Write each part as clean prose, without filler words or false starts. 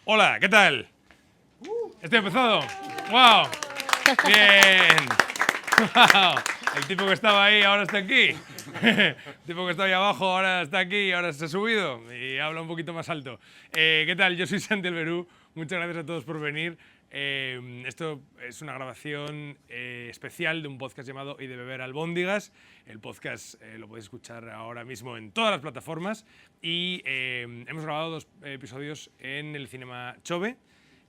Hola, ¿qué tal? ¿Estoy empezado? ¡Wow! ¡Bien! ¡Wow! El tipo que estaba ahí ahora está aquí. El tipo que estaba ahí abajo ahora está aquí, ahora se ha subido y habla un poquito más alto. ¿Qué tal? Yo soy Santi Alberú. Muchas gracias a todos por venir. Esto es una grabación especial de un podcast llamado Y de beber albóndigas. El podcast lo podéis escuchar ahora mismo en todas las plataformas. Y hemos grabado 2 episodios en el Cinema Chove.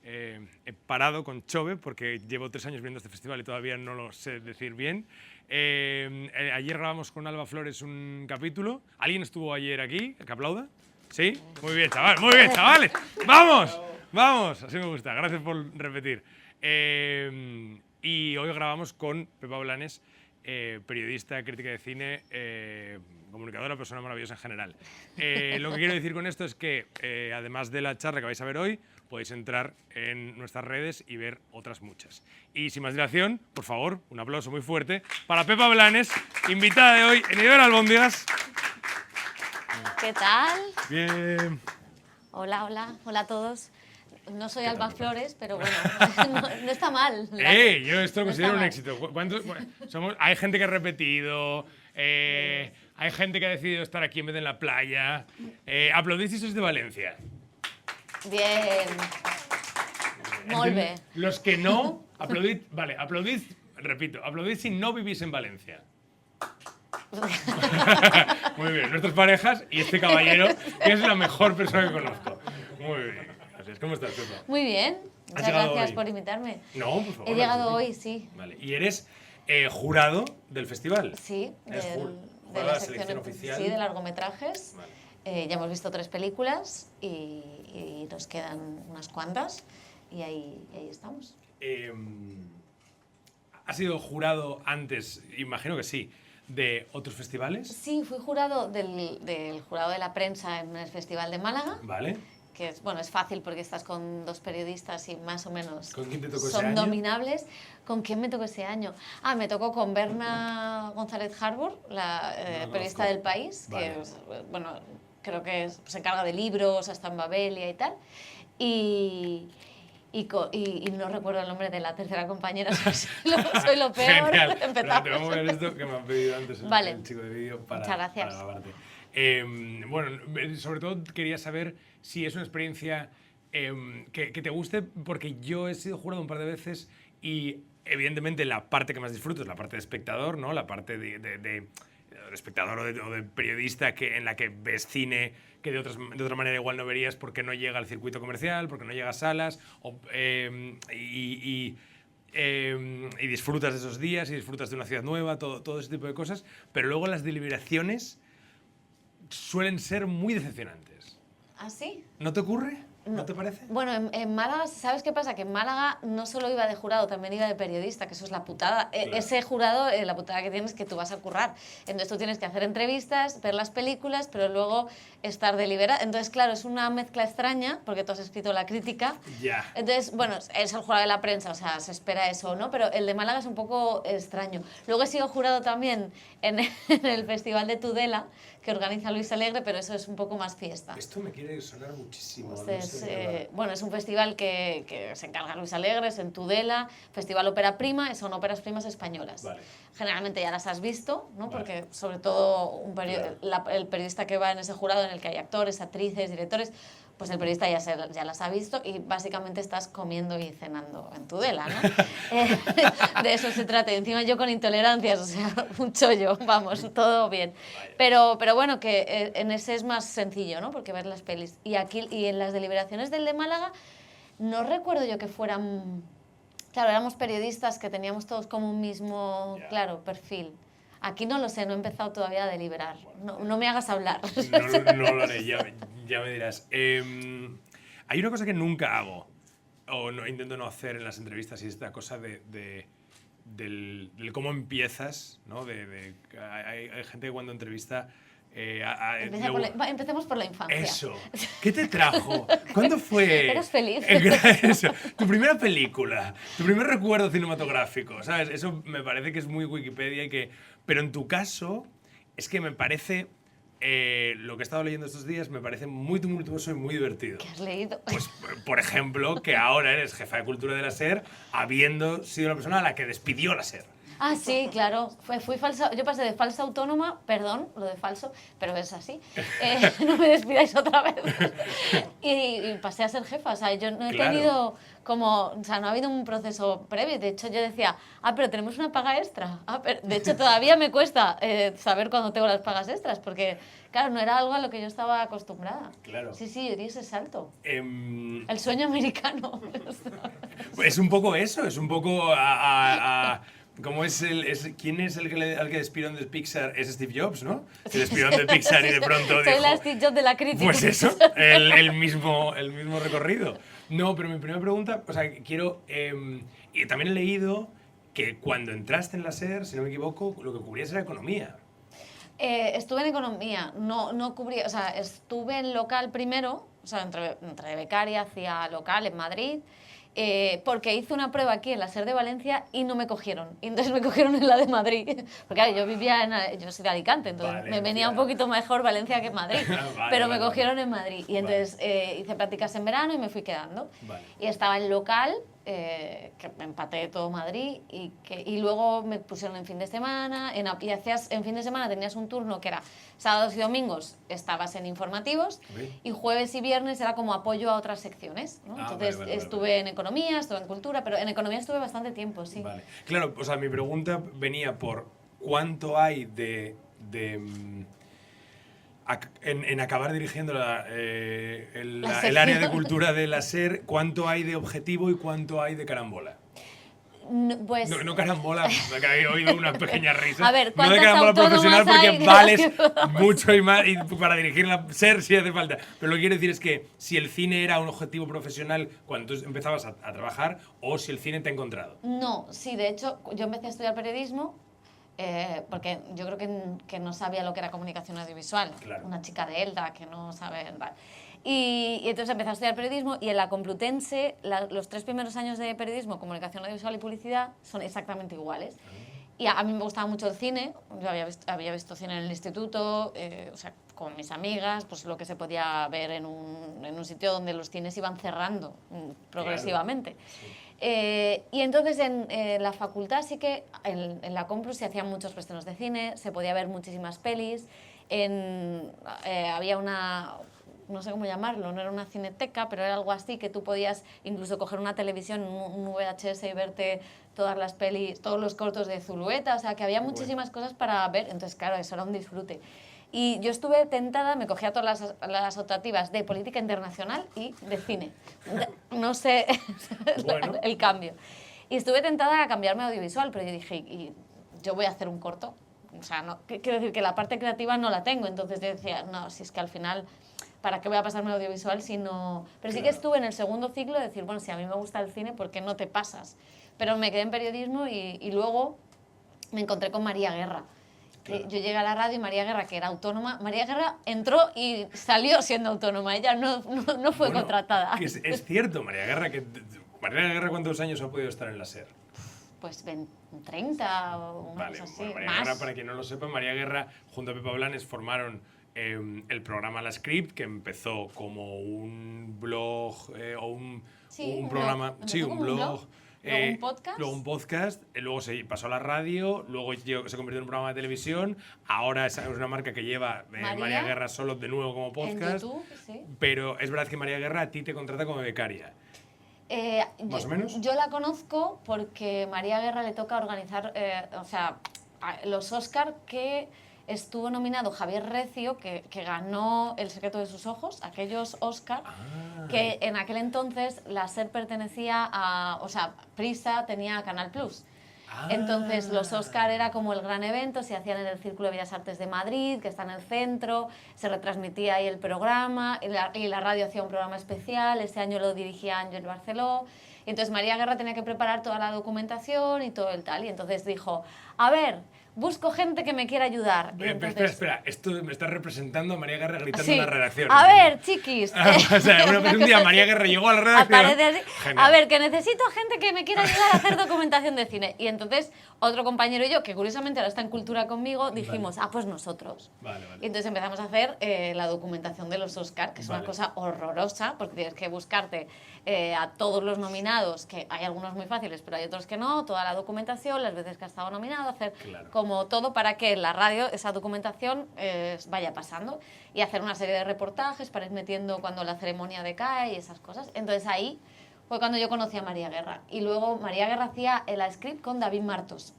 He parado con Chove porque llevo 3 años viendo este festival y todavía no lo sé decir bien. Ayer grabamos con Alba Flores un capítulo. ¿Alguien estuvo ayer aquí? ¿Que aplauda? ¿Sí? Muy bien, chaval, muy bien, chavales. ¡Vamos! ¡Vamos! Así me gusta. Gracias por repetir. Y hoy grabamos con Pepa Blanes, periodista, crítica de cine, comunicadora, persona maravillosa en general. Lo que quiero decir con esto es que, además de la charla que vais a ver hoy, podéis entrar en nuestras redes y ver otras muchas. Y sin más dilación, por favor, un aplauso muy fuerte para Pepa Blanes, invitada de hoy en Y de beber albóndigas. ¿Qué tal? Bien. Hola, hola, hola a todos. No soy Alba Flores, pero bueno, no está mal. Yo esto lo considero un éxito. Hay gente que ha repetido, hay gente que ha decidido estar aquí en vez de en la playa. Aplaudís si sois de Valencia. Bien. Molt bé. Los que no, aplaudid, vale, aplaudid, repito, aplaudid si no vivís en Valencia. Muy bien, nuestras parejas y este caballero, que es la mejor persona que conozco. Muy bien. ¿Cómo estás, Pepa? Muy bien. Muchas gracias por invitarme. No, por favor. He llegado hoy, sí. Vale. ¿Y eres jurado del festival? Sí, de la selección oficial. Sí, de largometrajes. Vale. Ya hemos visto 3 películas y nos quedan unas cuantas y ahí estamos. ¿Has sido jurado antes, imagino que sí, de otros festivales? Sí, fui jurado del jurado de la prensa en el Festival de Málaga. Vale. Que es fácil porque estás con 2 periodistas y más o menos ¿Con quién te tocó ese son año? dominables. ¿Con quién me tocó ese año? Me tocó con Berna González Harbour, la periodista del País, Vale. que bueno, creo que se encarga de libros, hasta en Babelia y tal. Y no recuerdo el nombre de la tercera compañera, soy lo peor. Genial. Empezamos. Te vamos a ver esto que me han pedido antes Vale. el chico de vídeo para Muchas gracias. para grabarte. Bueno, sobre todo quería saber si es una experiencia que te guste, porque yo he sido jurado un par de veces y evidentemente la parte que más disfruto es la parte de espectador, ¿no? La parte de espectador o de periodista en la que ves cine que de otra manera igual no verías porque no llega al circuito comercial, porque no llega a salas, y disfrutas de esos días y disfrutas de una ciudad nueva, todo ese tipo de cosas, pero luego las deliberaciones suelen ser muy decepcionantes. ¿Ah, sí? ¿No te ocurre? ¿No te parece? Bueno, en Málaga, ¿sabes qué pasa? Que en Málaga no solo iba de jurado, también iba de periodista, que eso es la putada. Claro. Ese jurado, la putada que tienes es que tú vas a currar. Entonces tú tienes que hacer entrevistas, ver las películas, pero luego estar deliberado. Entonces, claro, es una mezcla extraña, porque tú has escrito la crítica. Ya. Entonces, bueno, es el jurado de la prensa, o sea, se espera eso, ¿no? Pero el de Málaga es un poco extraño. Luego he sido jurado también en el Festival de Tudela, que organiza Luis Alegre, pero eso es un poco más fiesta. Esto me quiere sonar muchísimo. Entonces, bueno, es un festival que se encarga Luis Alegre, es en Tudela, Festival Ópera Prima, son óperas primas españolas. Vale. Generalmente ya las has visto, ¿no? Vale. Porque sobre todo Claro. el periodista que va en ese jurado en el que hay actores, actrices, directores, pues el periodista ya las ha visto y básicamente estás comiendo y cenando en Tudela, ¿no? De eso se trata. Y encima yo con intolerancias, o sea, un chollo, vamos, todo bien. Pero bueno, que en ese es más sencillo, ¿no? Porque ver las pelis. Y aquí, y en las deliberaciones del de Málaga, no recuerdo yo que fueran... Claro, éramos periodistas que teníamos todos como un mismo, claro, perfil. Aquí no lo sé, no he empezado todavía a deliberar. No me hagas hablar. No lo haré, ya me dirás. Hay una cosa que nunca hago, o intento no hacer en las entrevistas, y es esta cosa del cómo empiezas, ¿no? Hay gente que cuando entrevista... Empecemos por la infancia. Eso. ¿Qué te trajo? ¿Cuándo fue? Eras feliz. Eso. Tu primera película, tu primer recuerdo cinematográfico, ¿sabes? Eso me parece que es muy Wikipedia pero en tu caso es que me parece lo que he estado leyendo estos días me parece muy tumultuoso y muy divertido. ¿Qué has leído? Pues, por ejemplo, que ahora eres jefa de cultura de la SER, habiendo sido la persona a la que despidió la SER. Ah, sí, claro. Fui falsa. Yo pasé de falsa autónoma, perdón, lo de falso, pero es así. No me despidáis otra vez. Y pasé a ser jefa. O sea, yo no he tenido como. O sea, no ha habido un proceso previo. De hecho, yo decía, pero tenemos una paga extra. De hecho, todavía me cuesta saber cuándo tengo las pagas extras, porque, claro, no era algo a lo que yo estaba acostumbrada. Claro. Sí, yo di ese salto. El sueño americano. Es un poco eso, es un poco ¿cómo es ¿quién es el que al que despidieron de Pixar? Es Steve Jobs, ¿no? Se despidieron de Pixar y de pronto Soy la Steve Jobs de la crítica. Pues eso, el mismo recorrido. No, pero mi primera pregunta, o sea, quiero... y también he leído que cuando entraste en la SER, si no me equivoco, lo que cubrías era economía. Estuve en economía, no cubrí, o sea, estuve en local primero, o sea, entre becaria, hacía local en Madrid, porque hice una prueba aquí en la SER de Valencia y no me cogieron. Y entonces me cogieron en la de Madrid. Porque claro, yo soy de Alicante, entonces me venía un poquito mejor Valencia que Madrid. Pero me cogieron en Madrid. Y entonces hice prácticas en verano y me fui quedando. Y estaba en local, que me empaté todo Madrid, y luego me pusieron en fin de semana. Y hacías, en fin de semana tenías un turno que era sábados y domingos estabas en informativos, y jueves y viernes era como apoyo a otras secciones, ¿no? Entonces estuve en economía, estuve en cultura, pero en economía estuve bastante tiempo, sí. Vale. Claro, o sea, mi pregunta venía por cuánto hay en acabar dirigiendo el área de cultura de la SER, cuánto hay de objetivo y cuánto hay de carambola. Pues, no carambola, que había oído una pequeña risa. A ver, no de carambola profesional porque vales mucho y más y para dirigir la SER si hace falta. Pero lo que quiero decir es que si el cine era un objetivo profesional cuando tú empezabas a trabajar, o si el cine te ha encontrado. No, sí, de hecho yo empecé a estudiar periodismo porque yo creo que no sabía lo que era comunicación audiovisual. Claro. Una chica de Elda que no sabe... Vale. Y entonces empecé a estudiar periodismo, y en la Complutense los 3 primeros años de periodismo, comunicación audiovisual y publicidad son exactamente iguales. Y a mí me gustaba mucho el cine, yo había visto cine en el instituto, o sea, con mis amigas, pues lo que se podía ver en un sitio donde los cines iban cerrando progresivamente. Claro. Sí. Y entonces en la facultad sí que, en la Complu se hacían muchos estrenos de cine, se podía ver muchísimas pelis, había una... no sé cómo llamarlo, no era una cineteca, pero era algo así, que tú podías incluso coger una televisión, un VHS, y verte todas las pelis, todos los cortos de Zulueta, o sea, que había muchísimas cosas para ver, entonces claro, eso era un disfrute. Y yo estuve tentada, me cogía todas las optativas de política internacional y de cine. No sé el cambio. Y estuve tentada a cambiarme a audiovisual, pero yo dije, y yo voy a hacer un corto. O sea, no, quiero decir que la parte creativa no la tengo, entonces yo decía, no, si es que al final... ¿Para qué voy a pasarme al audiovisual si no...? Pero sí que estuve en el segundo ciclo de decir, bueno, si a mí me gusta el cine, ¿por qué no te pasas? Pero me quedé en periodismo y luego me encontré con María Guerra. Claro. Yo llegué a la radio y María Guerra, que era autónoma, María Guerra entró y salió siendo autónoma, ella no fue contratada. Es cierto, María Guerra, ¿cuántos años ha podido estar en la SER? Pues 30 o una cosa así. Bueno, María Guerra, para quien no lo sepa, María Guerra junto a Pepa Blanes formaron el programa La Script, que empezó como un blog o un programa... Sí, un blog. Luego un podcast. Luego un podcast, luego se pasó a la radio, luego se convirtió en un programa de televisión, ahora es una marca que lleva María Guerra solo de nuevo como podcast. En YouTube, sí. Pero es verdad que María Guerra a ti te contrata como becaria. ¿Más o menos? Yo la conozco porque María Guerra le toca organizar, los Oscar, que estuvo nominado Javier Recio, que ganó El secreto de sus ojos, aquellos Oscar, que en aquel entonces la SER pertenecía a... O sea, Prisa tenía Canal Plus. Entonces los Oscar era como el gran evento, se hacían en el Círculo de Bellas Artes de Madrid, que está en el centro, se retransmitía ahí el programa, y la radio hacía un programa especial, ese año lo dirigía Ángel Barceló, y entonces María Guerra tenía que preparar toda la documentación y todo el tal, y entonces dijo, a ver, busco gente que me quiera ayudar. Y entonces... Espera, esto me está representando a María Guerra gritando Sí. en la redacción. A ver, chiquis. O sea, un día María Guerra llegó a la redacción. Aparece así. Genial. A ver, que necesito gente que me quiera ayudar a hacer documentación de cine. Y entonces otro compañero y yo, que curiosamente ahora está en Cultura conmigo, dijimos, pues nosotros. Vale. Y entonces empezamos a hacer la documentación de los Oscar, que es una cosa horrorosa, porque tienes que buscarte a todos los nominados, que hay algunos muy fáciles, pero hay otros que no, toda la documentación, las veces que ha estado nominado, hacer como todo para que en la radio esa documentación vaya pasando y hacer una serie de reportajes para ir metiendo cuando la ceremonia decae y esas cosas. Entonces ahí fue cuando yo conocí a María Guerra. Y luego María Guerra hacía el script con David Martos.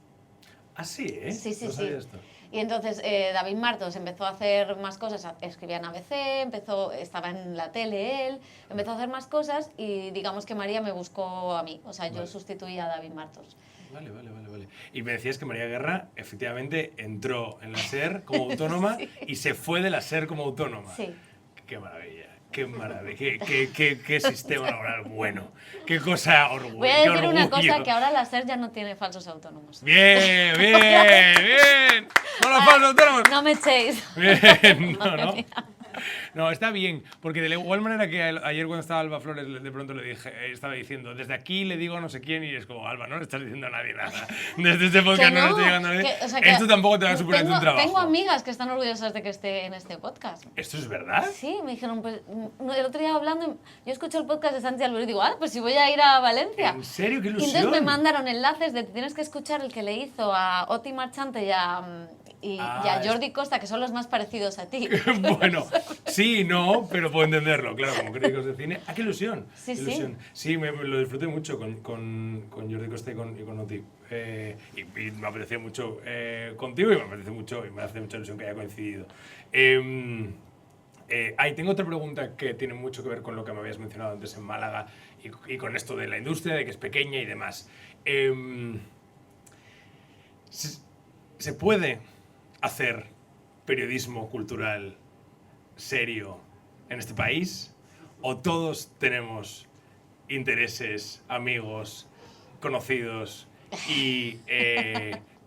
Ah, sí, ¿eh? Sí. No sabía esto. Y entonces David Martos empezó a hacer más cosas, escribía en ABC, estaba en la tele él, empezó a hacer más cosas y digamos que María me buscó a mí, o sea, yo sustituí a David Martos. Vale. Y me decías que María Guerra efectivamente entró en la SER como autónoma y se fue de la SER como autónoma. Sí. Qué maravilla. Qué sistema laboral bueno. Qué cosa orgullo. Voy a decir una cosa, que ahora la SER ya no tiene falsos autónomos. Bien. Son los falsos autónomos. No me echéis. Bien, no. No, está bien, porque de igual manera que ayer cuando estaba Alba Flores de pronto le dije, estaba diciendo, desde aquí le digo a no sé quién y es como, Alba, no le estás diciendo a nadie nada. Desde este podcast no le estoy llegando a nadie. Esto tampoco te va a suponer un trabajo. Tengo amigas que están orgullosas de que esté en este podcast. ¿Esto es verdad? Sí, me dijeron, pues el otro día hablando, yo escucho el podcast de Santi Albero y digo, pues si voy a ir a Valencia. ¿En serio? ¡Qué ilusión! Y entonces me mandaron enlaces de tienes que escuchar el que le hizo a Oti Marchante y a Jordi Costa, que son los más parecidos a ti. Bueno, sí, no, pero puedo entenderlo, claro, como críticos de cine. ¡Ah, qué ilusión! Sí. Sí, lo disfruté mucho con Jordi Costa y con Oti. Y me apreció mucho contigo y me hace mucha ilusión que haya coincidido. Tengo otra pregunta que tiene mucho que ver con lo que me habías mencionado antes en Málaga y con esto de la industria, de que es pequeña y demás. ¿Se puede hacer periodismo cultural serio en este país? ¿O todos tenemos intereses, amigos, conocidos y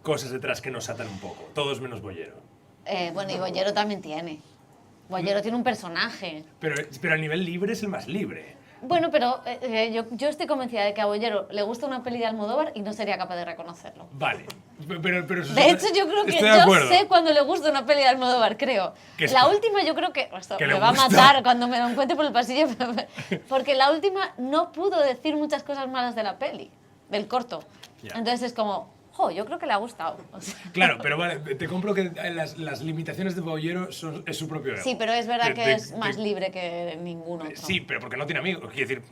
cosas detrás que nos atan un poco? Todos menos Bollero. Bueno, y Bollero también tiene. Bollero tiene un personaje. Pero a nivel libre es el más libre. Bueno, pero yo estoy convencida de que a Bollero le gusta una peli de Almodóvar y no sería capaz de reconocerlo. Vale, pero de hecho, yo creo que yo sé cuando le gusta una peli de Almodóvar, creo. La última yo creo que me va a matar cuando me lo encuentre por el pasillo, porque la última no pudo decir muchas cosas malas de la peli, del corto. Yeah. Entonces es como, yo creo que le ha gustado. O sea. Claro, pero vale, te compro que las limitaciones de Bollero es su propio ego. Sí, pero es verdad que es más libre que ningún otro. Sí, pero porque no tiene amigos. Quiero decir,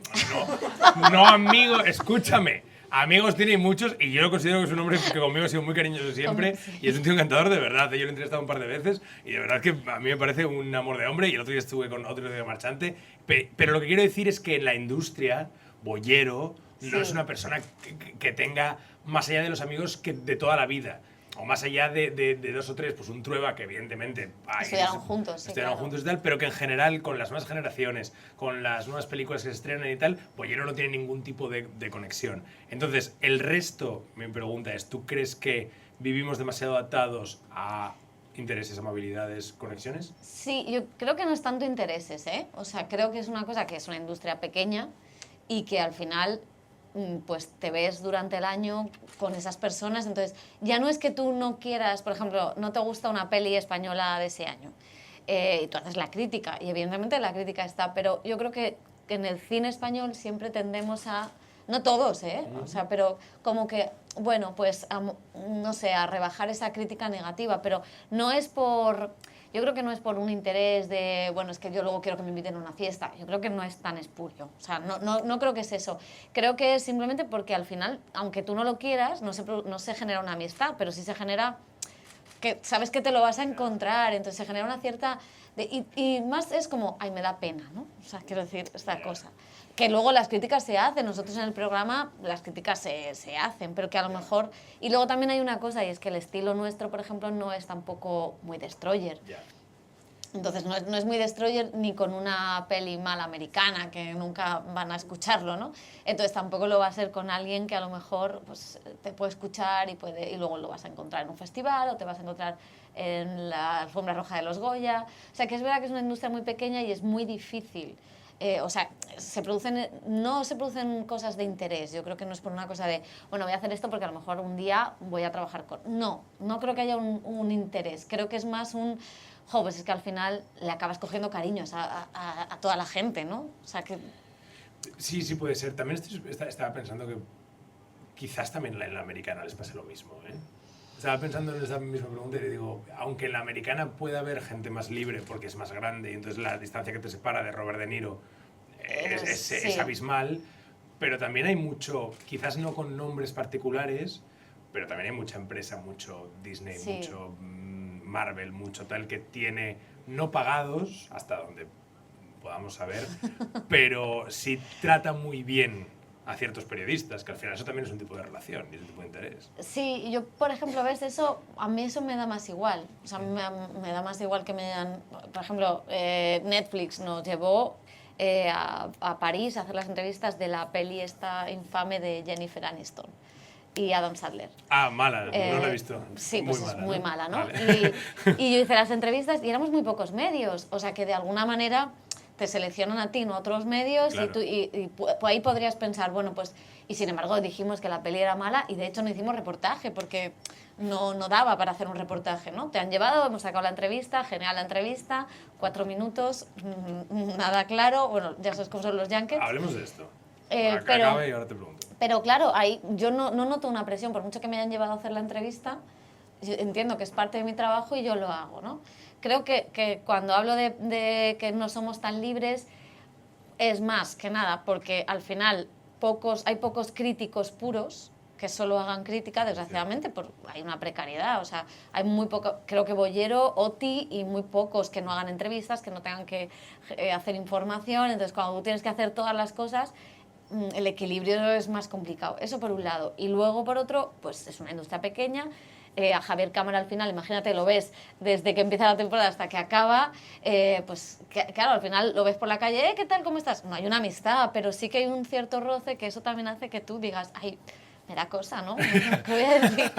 no amigos, escúchame. Amigos tiene muchos y yo lo considero que es un hombre que conmigo ha sido muy cariñoso siempre y es un tío encantador de verdad. Yo lo he entrevistado un par de veces y de verdad que a mí me parece un amor de hombre y el otro día estuve con otro de Marchante. Pero lo que quiero decir es que en la industria, Bollero no es una persona que tenga más allá de los amigos que de toda la vida. O más allá de dos o tres, pues un Trueba que evidentemente... Estudiaron juntos, sí, Estudiaron juntos y tal, pero que en general con las nuevas generaciones, con las nuevas películas que se estrenan y tal, Bollero no tiene ningún tipo de conexión. Entonces, el resto, mi pregunta es, ¿tú crees que vivimos demasiado atados a intereses, amabilidades, conexiones? Sí, yo creo que no es tanto intereses, ¿eh? O sea, creo que es una cosa que es una industria pequeña y que al final... pues te ves durante el año con esas personas, entonces ya no es que tú no quieras, por ejemplo, no te gusta una peli española de ese año y tú haces la crítica y evidentemente la crítica está, pero yo creo que en el cine español siempre tendemos a, no todos, o sea, pero como que, bueno, pues no sé, a rebajar esa crítica negativa, pero no es por... Yo creo que no es por un interés de, bueno, es que yo luego quiero que me inviten a una fiesta. Yo creo que no es tan espurio. O sea, no creo que es eso. Creo que es simplemente porque al final, aunque tú no lo quieras, no se genera una amistad, pero sí se genera que sabes que te lo vas a encontrar. Entonces se genera una cierta... y más es como, ay, me da pena, ¿no? O sea, quiero decir, esta cosa. Que luego las críticas se hacen, nosotros en el programa las críticas se hacen, pero que a lo mejor... Y luego también hay una cosa, y es que el estilo nuestro, por ejemplo, no es tampoco muy destroyer. Entonces no es muy destroyer ni con una peli mala americana, que nunca van a escucharlo, ¿no? Entonces tampoco lo va a ser con alguien que a lo mejor pues, te puede escuchar y luego lo vas a encontrar en un festival o te vas a encontrar en la alfombra roja de los Goya. O sea que es verdad que es una industria muy pequeña y es muy difícil. O sea, no se producen cosas de interés. Yo creo que no es por una cosa de, bueno, voy a hacer esto porque a lo mejor un día voy a trabajar con... No creo que haya un interés. Creo que es más un... pues es que al final le acabas cogiendo cariños a toda la gente, ¿no? O sea que... Sí, sí puede ser. También estaba pensando que quizás también en la americana les pase lo mismo, ¿eh? Estaba pensando en esa misma pregunta y digo, aunque en la americana puede haber gente más libre porque es más grande y entonces la distancia que te separa de Robert De Niro es abismal, pero también hay mucho, quizás no con nombres particulares, pero también hay mucha empresa, mucho Disney, mucho Marvel, mucho tal que tiene no pagados, hasta donde podamos saber, pero sí trata muy bien a ciertos periodistas, que al final eso también es un tipo de relación y es un tipo de interés. Sí, yo, por ejemplo, ¿ves? A mí eso me da más igual. O sea, a mí me da más igual que me digan... Por ejemplo, Netflix nos llevó a París a hacer las entrevistas de la peli esta infame de Jennifer Aniston y Adam Sandler. Ah, mala, no la he visto. Sí, pues es muy mala, ¿no? Vale. Y yo hice las entrevistas y éramos muy pocos medios. O sea, que de alguna manera te seleccionan a ti, no a otros medios, claro. y ahí podrías pensar, bueno, pues... Y sin embargo dijimos que la peli era mala y de hecho no hicimos reportaje porque no daba para hacer un reportaje, ¿no? Te han llevado, hemos sacado la entrevista, genial la entrevista, 4 minutos, nada claro, bueno, ya sabes cómo son los yankees. Hablemos de esto. Pero, y ahora te pregunto. Pero claro, ahí yo no noto una presión, por mucho que me hayan llevado a hacer la entrevista, yo entiendo que es parte de mi trabajo y yo lo hago, ¿no? Creo que cuando hablo de que no somos tan libres, es más que nada porque al final hay pocos críticos puros que solo hagan crítica, desgraciadamente, hay una precariedad, o sea, hay muy poco, creo que Bollero, Oti y muy pocos que no hagan entrevistas, que no tengan que hacer información, entonces cuando tú tienes que hacer todas las cosas, el equilibrio es más complicado, eso por un lado, y luego por otro, pues es una industria pequeña, a Javier Cámara al final, imagínate, lo ves desde que empieza la temporada hasta que acaba, pues claro, al final lo ves por la calle, ¿qué tal, cómo estás? No hay una amistad, pero sí que hay un cierto roce que eso también hace que tú digas, ay, me da cosa, ¿no? ¿Qué voy a decir?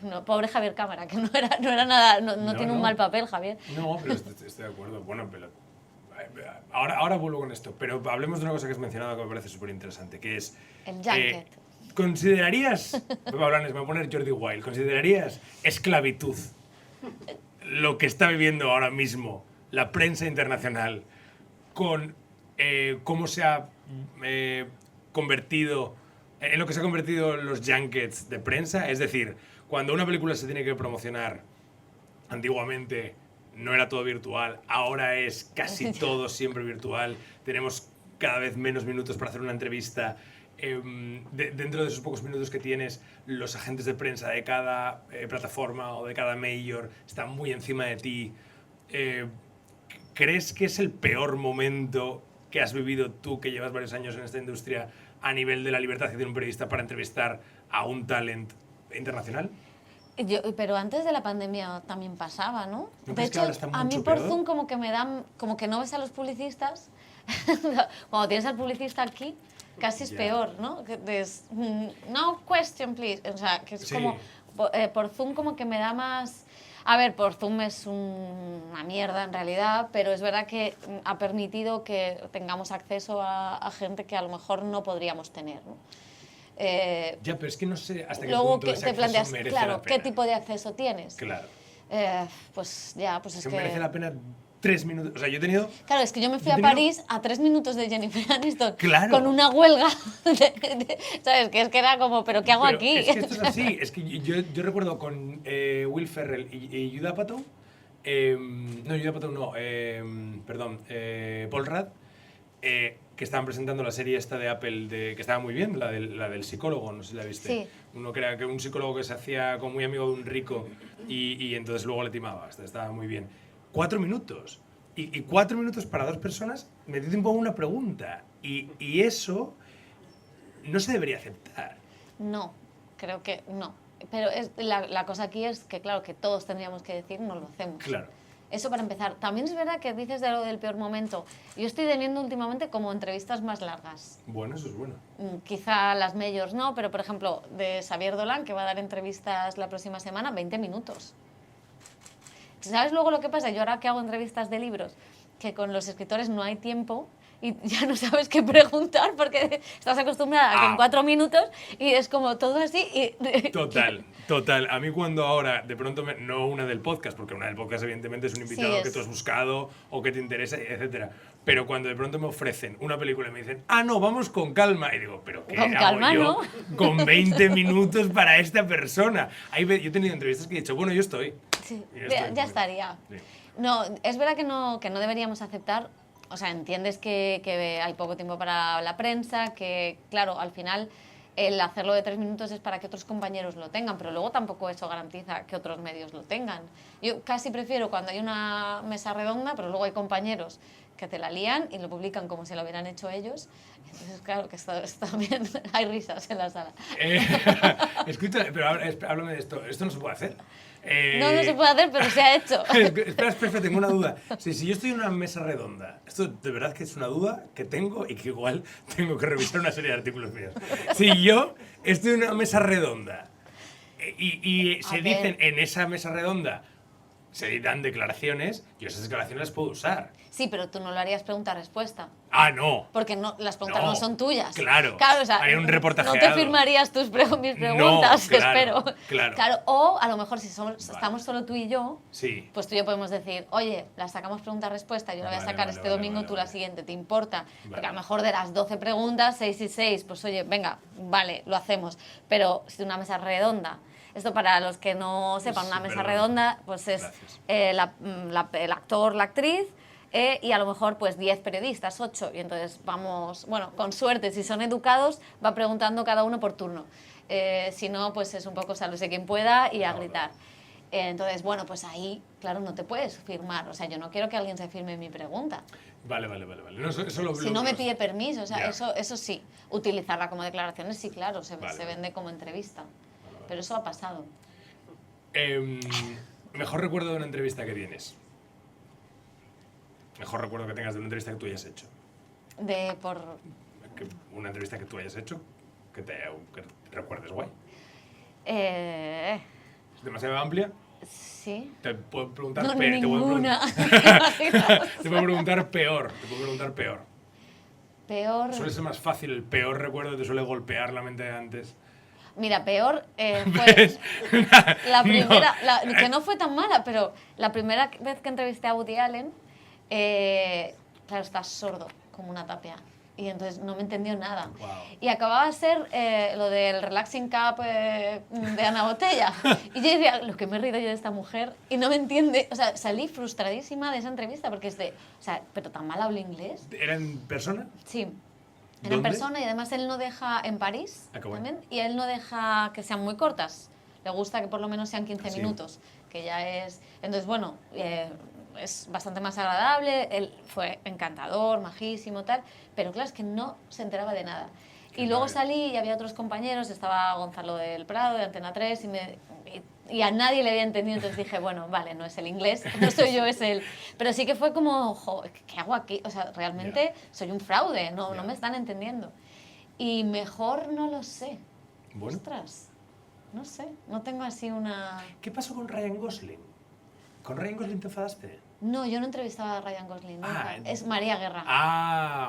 No, pobre Javier Cámara, que no era nada, no tiene un mal papel, Javier. No, pero estoy de acuerdo. Bueno, pero ahora vuelvo con esto, pero hablemos de una cosa que has mencionado que me parece súper interesante, que es... El junket. ¿Considerarías, me voy a poner Jordi Wild, ¿considerarías esclavitud lo que está viviendo ahora mismo la prensa internacional con cómo se ha convertido, en lo que se ha convertido los junkets de prensa? Es decir, cuando una película se tiene que promocionar, antiguamente no era todo virtual, ahora es casi todo siempre virtual, tenemos cada vez menos minutos para hacer una entrevista. Dentro de esos pocos minutos que tienes, los agentes de prensa de cada plataforma o de cada mayor están muy encima de ti. ¿Crees que es el peor momento que has vivido tú, que llevas varios años en esta industria, a nivel de la libertad que tiene un periodista para entrevistar a un talent internacional? Pero antes de la pandemia también pasaba, ¿no? De hecho, a mí por Zoom como que me dan, como que no ves a los publicistas. Cuando tienes al publicista aquí, casi es peor, ¿no? No question, please. O sea, que es como... por Zoom como que me da más... A ver, por Zoom es una mierda en realidad, pero es verdad que ha permitido que tengamos acceso a gente que a lo mejor no podríamos tener, ¿no? Ya, pero es que no sé hasta qué luego punto ese te planteas, merece claro, la pena. ¿qué tipo de acceso tienes? Claro. Pues ya, pues es Se que... merece la pena 3 minutos. O sea, yo he tenido... Claro, es que yo me fui a París a 3 minutos de Jennifer Aniston. Claro. Con una huelga. ¿Sabes? Que es que era como, ¿pero qué hago Pero aquí? es que esto es así. Es que yo recuerdo con Will Ferrell y Judd Apatow... no, Judd Apatow no. Perdón. Paul Rudd. Que estaban presentando la serie esta de Apple, que estaba muy bien, la del psicólogo, no sé si la viste. Sí. Uno que era un psicólogo que se hacía como muy amigo de un rico y entonces luego le timaba. Estaba muy bien. 4 minutos. Y 4 minutos para 2 personas me dio tiempo a una pregunta. Y eso no se debería aceptar. No, creo que no. Pero la cosa aquí es que, claro, que todos tendríamos que decir, no lo hacemos. Claro. Eso para empezar. También es verdad que dices de lo del peor momento. Yo estoy teniendo últimamente como entrevistas más largas. Bueno, eso es bueno. Quizá las majors no, pero por ejemplo de Xavier Dolan, que va a dar entrevistas la próxima semana, 20 minutos. ¿Sabes luego lo que pasa? Yo ahora que hago entrevistas de libros, que con los escritores no hay tiempo y ya no sabes qué preguntar porque estás acostumbrada a que en 4 minutos y es como todo así y... Total. A mí cuando ahora, de pronto, no una del podcast, porque una del podcast evidentemente es un invitado que tú has buscado o que te interesa, etcétera. Pero cuando de pronto me ofrecen una película y me dicen, no, vamos con calma. Y digo, ¿pero qué con hago calma, yo ¿no? con 20 minutos para esta persona? Yo he tenido entrevistas que he dicho, bueno, yo estoy. Sí, Ya ya estaría. Sí. No, es verdad que no deberíamos aceptar, o sea, entiendes que hay poco tiempo para la prensa, que claro, al final el hacerlo de 3 minutos es para que otros compañeros lo tengan, pero luego tampoco eso garantiza que otros medios lo tengan. Yo casi prefiero cuando hay una mesa redonda, pero luego hay compañeros que te la lían y lo publican como si lo hubieran hecho ellos. Entonces, claro, que esto también hay risas en la sala. Escucha, pero háblame de esto. Esto no se puede hacer. No se puede hacer, pero se ha hecho. Espera, tengo una duda. Si yo estoy en una mesa redonda, esto de verdad que es una duda que tengo y que igual tengo que revisar una serie de artículos míos. Si yo estoy en una mesa redonda y se dicen en esa mesa redonda, se dan declaraciones, yo esas declaraciones las puedo usar. Sí, pero tú no lo harías pregunta-respuesta. No. Porque las preguntas no son tuyas. Claro. O sea, haría un reportajeado. No te firmarías mis preguntas, no, claro, espero. Claro. O a lo mejor si estamos solo tú y yo, sí. pues tú y yo podemos decir, oye, la sacamos pregunta-respuesta, yo la voy a sacar este domingo, tú la siguiente, ¿te importa? Porque a lo mejor de las 12 preguntas, 6 y 6, pues oye, venga, vale, lo hacemos. Pero si una mesa redonda... Esto para los que no sepan, una mesa redonda, pues es el actor, la actriz, y a lo mejor pues 10 periodistas, 8, y entonces vamos, bueno, con suerte, si son educados, va preguntando cada uno por turno. Si no, pues es un poco sálvese quien pueda y a gritar. Entonces, bueno, pues ahí, claro, no te puedes firmar. O sea, yo no quiero que alguien se firme mi pregunta. Vale. No, si no me pide permiso, o sea, eso sí. Utilizarla como declaraciones, sí, claro, se vende como entrevista. Pero eso ha pasado. Mejor recuerdo de una entrevista que tienes. Mejor recuerdo que tengas de una entrevista que tú hayas hecho. Una entrevista que tú hayas hecho que recuerdes guay. ¿Es demasiado amplia? Sí. Te puedo preguntar no, ninguna. Te puedo preguntar peor. Peor. Suele ser más fácil el peor recuerdo, te suele golpear la mente antes. Mira, peor fue la primera, que no fue tan mala, pero la primera vez que entrevisté a Woody Allen, claro, estás sordo como una tapia. Y entonces no me entendió nada. Wow. Y acababa de ser lo del Relaxing Cup de Ana Botella. Y yo decía, lo que me he reído yo de esta mujer, y no me entiende. O sea, salí frustradísima de esa entrevista porque es de, o sea, pero tan mal hablo inglés. ¿Era en persona? Sí. Era en persona y además él no deja en París también, y él no deja que sean muy cortas. Le gusta que por lo menos sean 15 minutos, que ya es... Entonces, bueno, es bastante más agradable, él fue encantador, majísimo, tal, pero claro, es que no se enteraba de nada. Y luego salí y había otros compañeros, estaba Gonzalo del Prado, de Antena 3, y a nadie le había entendido, entonces dije, bueno, vale, no es el inglés, no soy yo, es él. Pero sí que fue como, ¿qué hago aquí? O sea, realmente soy un fraude, no me están entendiendo. Y mejor no lo sé. Bueno. Ostras, no sé, no tengo así una... ¿Qué pasó con Ryan Gosling? ¿Con Ryan Gosling te enfadaste? No, yo no entrevistaba a Ryan Gosling nunca. Es María Guerra.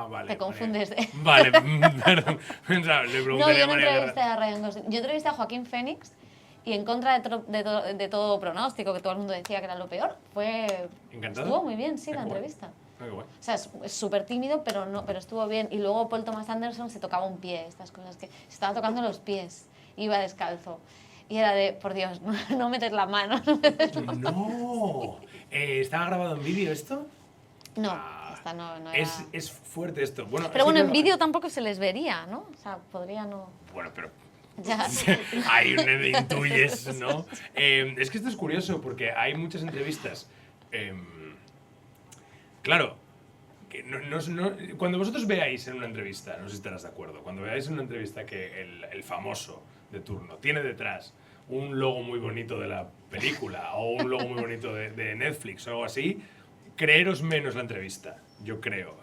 Vale. Te confundes. Vale, perdón. Le No, yo no entrevisté a Ryan Gosling. Yo entrevisté a Joaquín Phoenix y en contra de todo pronóstico, que todo el mundo decía que era lo peor, ¿Encantado? Estuvo muy bien, sí, la entrevista. Qué guay. O sea, es súper tímido, pero estuvo bien. Y luego Paul Thomas Anderson se tocaba un pie, estas cosas que se estaba tocando los pies, iba descalzo. Y era de, por Dios, no metes la mano. No. ¿Estaba grabado en vídeo esto? No, esta no era... Es fuerte esto. Bueno, pero bueno, en vídeo tampoco se les vería, ¿no? O sea, podría no... Bueno, pero... Ya. Hay intuyes, ¿no? Es que esto es curioso porque hay muchas entrevistas. Claro, que cuando vosotros veáis en una entrevista, no sé si estarás de acuerdo, cuando veáis en una entrevista que el famoso de turno tiene detrás un logo muy bonito de la película o un logo muy bonito de Netflix o algo así, creeros menos la entrevista, yo creo.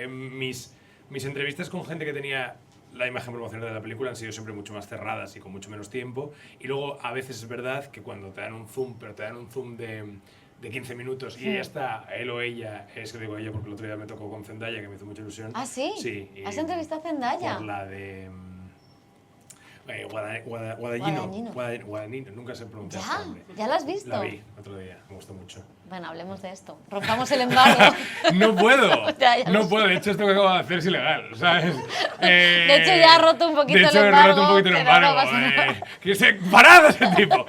Mis entrevistas con gente que tenía la imagen promocional de la película han sido siempre mucho más cerradas y con mucho menos tiempo. Y luego a veces es verdad que cuando te dan un zoom, pero te dan un zoom de 15 minutos y ella está, él o ella, es que digo ella porque el otro día me tocó con Zendaya, que me hizo mucha ilusión. ¿Ah, sí? Sí. ¿Has entrevistado a Zendaya? Por la de... Guadagnino, nunca se pronuncia ¿Ya? el nombre. ¿Ya la has visto? La vi otro día, me gustó mucho. Bueno, hablemos de esto. Rompamos el embargo. No puedo, Ya no puedo. De hecho, esto que acabo de hacer es ilegal, ¿sabes? De hecho, ya ha roto un poquito el embargo. De hecho, he roto un poquito el pero no embargo. pasa nada. ¡Parad ese tipo!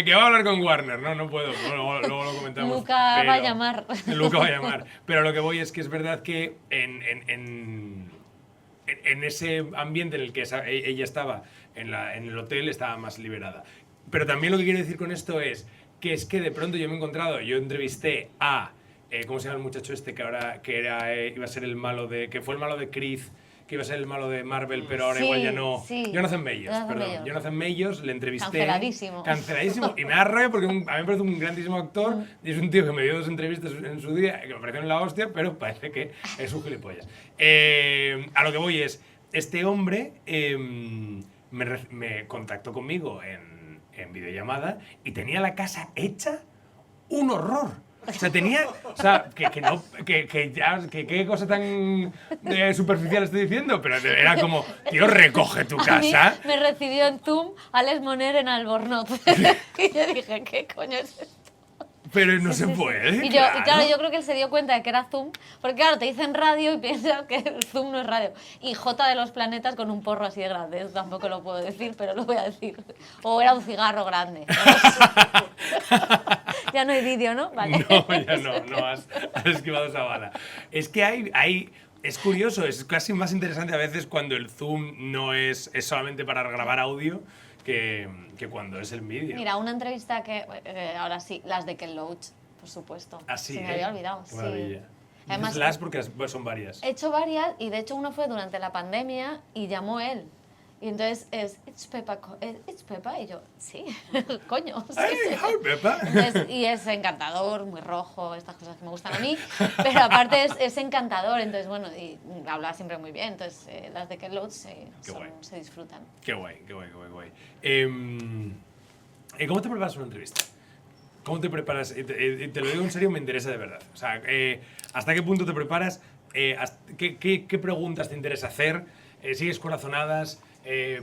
Que va a hablar con Warner. No puedo. Luego lo comentamos. Luca va a llamar. Luca va a llamar. Pero lo que voy es que es verdad que en ese ambiente en el que ella estaba, en el hotel, estaba más liberada. Pero también lo que quiero decir con esto es que de pronto yo me he encontrado, yo entrevisté a, ¿cómo se llama el muchacho este que ahora iba a ser el malo que fue el malo de Creed, que iba a ser el malo de Marvel, pero ahora Sí, igual ya no. sí. Jonathan Mayers, perdón. Mayers. Jonathan Mayers, le entrevisté. Canceladísimo. Canceladísimo. Y me da rabia porque a mí me parece un grandísimo actor y es un tío que me dio 2 entrevistas en su día que me parecieron la hostia, pero parece que es un gilipollas. A lo que voy es, este hombre me contactó conmigo en videollamada y tenía la casa hecha un horror. O sea, tenía... O sea, qué cosa tan superficial estoy diciendo, pero era como, tío, recoge tu casa. A mí me recibió en Zoom Alex Moner en Albornoz. Y yo dije, ¿qué coño es esto? Pero no se puede. Y claro, yo creo que él se dio cuenta de que era Zoom, porque claro, te dicen radio y piensas que el Zoom no es radio. Y J de los planetas con un porro así de grande, eso tampoco lo puedo decir, pero lo voy a decir. O era un cigarro grande. Ya no hay vídeo, ¿no? Vale. No, ya no has esquivado esa bala. Es que es curioso, es casi más interesante a veces cuando el Zoom no es solamente para grabar audio que cuando es el vídeo. Mira, una entrevista que, ahora sí, las de Ken Loach, por supuesto. Así, se me había olvidado. Qué maravilla. Además, Las porque son varias. He hecho varias y de hecho uno fue durante la pandemia y llamó él. Y entonces it's Pepa, y yo, sí, coño. Sí, Ay, sí. hi, Pepa. Entonces, y es encantador, muy rojo, estas cosas que me gustan a mí, pero aparte es encantador, entonces bueno, y habla siempre muy bien, entonces las de Ken Loach se disfrutan. Qué guay. ¿Cómo te preparas una entrevista? ¿Cómo te preparas? Te lo digo en serio, me interesa de verdad. O sea, ¿hasta qué punto te preparas? ¿Qué preguntas te interesa hacer? ¿Sigues corazonadas?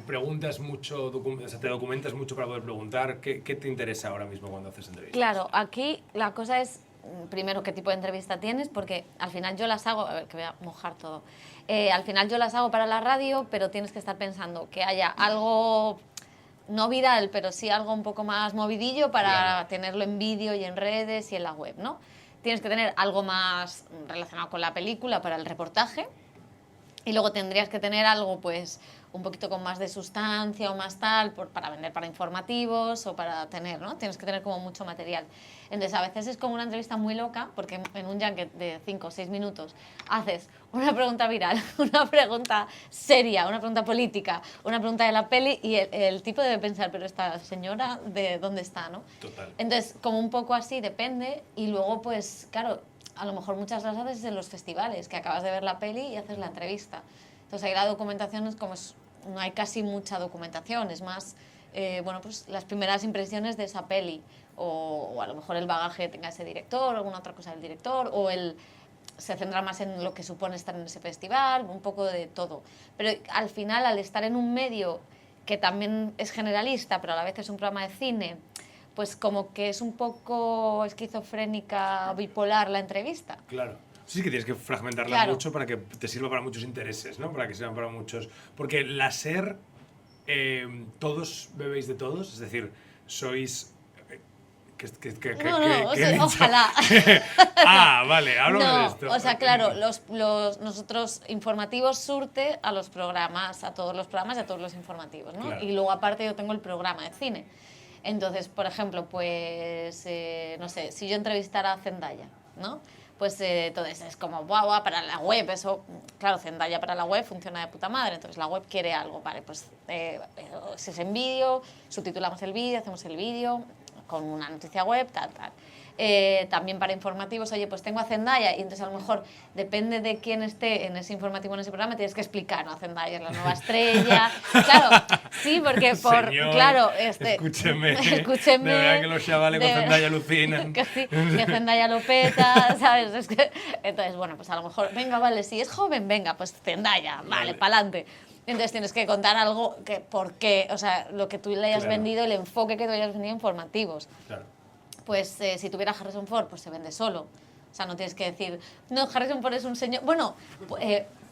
¿Preguntas mucho, te documentas mucho para poder preguntar? ¿Qué te interesa ahora mismo cuando haces entrevistas? Claro, aquí la cosa es, primero, qué tipo de entrevista tienes, porque al final yo las hago, a ver, que voy a mojar todo, al final yo las hago para la radio, pero tienes que estar pensando que haya algo, no viral, pero sí algo un poco más movidillo para tenerlo en vídeo y en redes y en la web, ¿no? Tienes que tener algo más relacionado con la película para el reportaje, y luego tendrías que tener algo, pues, un poquito con más de sustancia o más tal, para vender para informativos o para tener, ¿no? Tienes que tener como mucho material. Entonces, a veces es como una entrevista muy loca, porque en un junket de 5 o 6 minutos haces una pregunta viral, una pregunta seria, una pregunta política, una pregunta de la peli, y el tipo debe pensar, pero esta señora, ¿de dónde está, no? Total. Entonces, como un poco así, depende, y luego, pues, claro, a lo mejor muchas las haces en los festivales, que acabas de ver la peli y haces la entrevista. Entonces ahí la documentación es como no hay casi mucha documentación, es más, bueno, pues las primeras impresiones de esa peli, o a lo mejor el bagaje que tenga ese director, o alguna otra cosa del director, o se centra más en lo que supone estar en ese festival, un poco de todo. Pero al final, al estar en un medio que también es generalista, pero a la vez es un programa de cine, pues como que es un poco esquizofrénica, bipolar la entrevista. Claro. Sí, que tienes que fragmentarla mucho para que te sirva para muchos intereses, ¿no? Para que sirva para muchos... Porque la SER, todos bebéis de todos, es decir, sois... Ojalá. Vale, háblame de esto. O sea, claro, nosotros informativos surte a los programas, a todos los programas y a todos los informativos, ¿no? Claro. Y luego aparte yo tengo el programa de cine. Entonces, por ejemplo, pues, no sé, si yo entrevistara a Zendaya, ¿no? pues entonces es como, guau, para la web, eso, claro, Zendaya para la web funciona de puta madre, entonces la web quiere algo, vale, pues si es en vídeo, subtitulamos el vídeo, hacemos el vídeo con una noticia web, tal. También para informativos, oye, pues tengo a Zendaya y entonces a lo mejor depende de quién esté en ese informativo, en ese programa, tienes que explicar, ¿no? Zendaya es la nueva estrella. Claro, sí, porque Señor, claro, escúcheme. escúcheme. De verdad que los chavales con de- Zendaya alucinan. que sí, que Zendaya lo peta, ¿sabes? Entonces, bueno, pues a lo mejor, venga, vale, si es joven, venga, pues Zendaya, vale, pa'lante. Entonces tienes que contar algo que, por qué, o sea, lo que tú le hayas Claro. vendido, el enfoque que tú hayas vendido informativos. Claro. Pues si tuviera Harrison Ford, pues se vende solo. O sea, no tienes que decir, no, Harrison Ford es un señor... Bueno,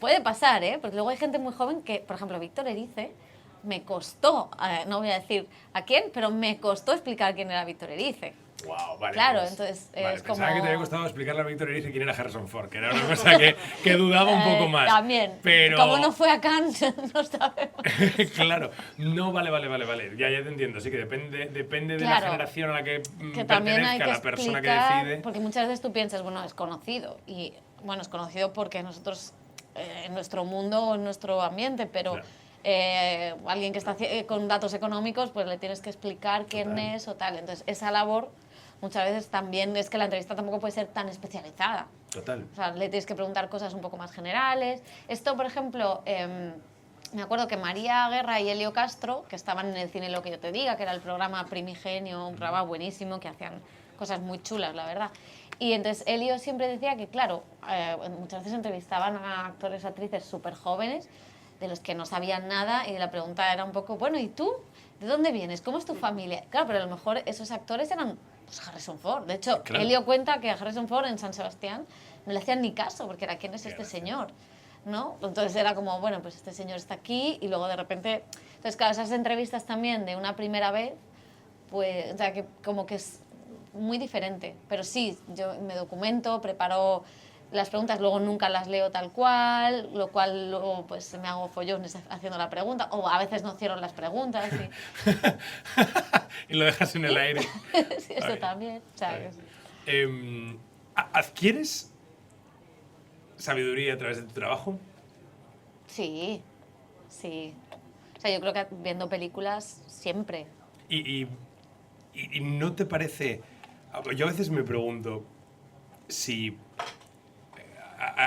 puede pasar, ¿eh? Porque luego hay gente muy joven que, por ejemplo, Víctor Erice, me costó, no voy a decir a quién, pero me costó explicar quién era Víctor Erice. Wow, vale. Claro, pues, entonces vale, es pensaba como... que te había costado explicarle a Víctor Erice quién era Harrison Ford, que era una cosa que dudaba un poco más. También. Pero... Como no fue a Cannes, no sabemos. Claro, no, vale. Ya te entiendo. Sí que depende de la Claro. generación a la que Que también hay pertenezca que la persona que explicar, decide. porque muchas veces tú piensas, bueno, es conocido, y bueno, es conocido porque nosotros, en nuestro mundo, en nuestro ambiente, pero Claro. alguien que está con datos económicos, pues le tienes que explicar quién Total. es o tal. Entonces, esa labor, muchas veces también es que la entrevista tampoco puede ser tan especializada. Total. O sea, le tienes que preguntar cosas un poco más generales. Esto, por ejemplo, me acuerdo que María Guerra y Elio Castro, que estaban en el Cine Lo que yo te diga, que era el programa Primigenio, un programa buenísimo, que hacían cosas muy chulas, la verdad. Y entonces Elio siempre decía que, claro, muchas veces entrevistaban a actores, actrices súper jóvenes, de los que no sabían nada, y la pregunta era un poco, bueno, ¿y tú? ¿De dónde vienes? ¿Cómo es tu familia? Claro, pero a lo mejor esos actores eran pues, Harrison Ford. De hecho, Claro. Elio cuenta que a Harrison Ford en San Sebastián no le hacían ni caso, porque era, ¿quién es este señor? ¿No? Entonces era como, bueno, pues este señor está aquí, y luego de repente... Entonces, claro, esas entrevistas también de una primera vez, pues, o sea, que como que es muy diferente. Pero sí, yo me documento, preparo las preguntas, luego nunca las leo tal cual, lo cual luego pues me hago follones haciendo la pregunta, o a veces no cierro las preguntas. Y lo dejas en el aire. Sí, eso Vale. también. O sea, Vale. ¿Adquieres sabiduría a través de tu trabajo? sí, sí. O sea, yo creo que viendo películas siempre. Y no te parece... Yo a veces me pregunto si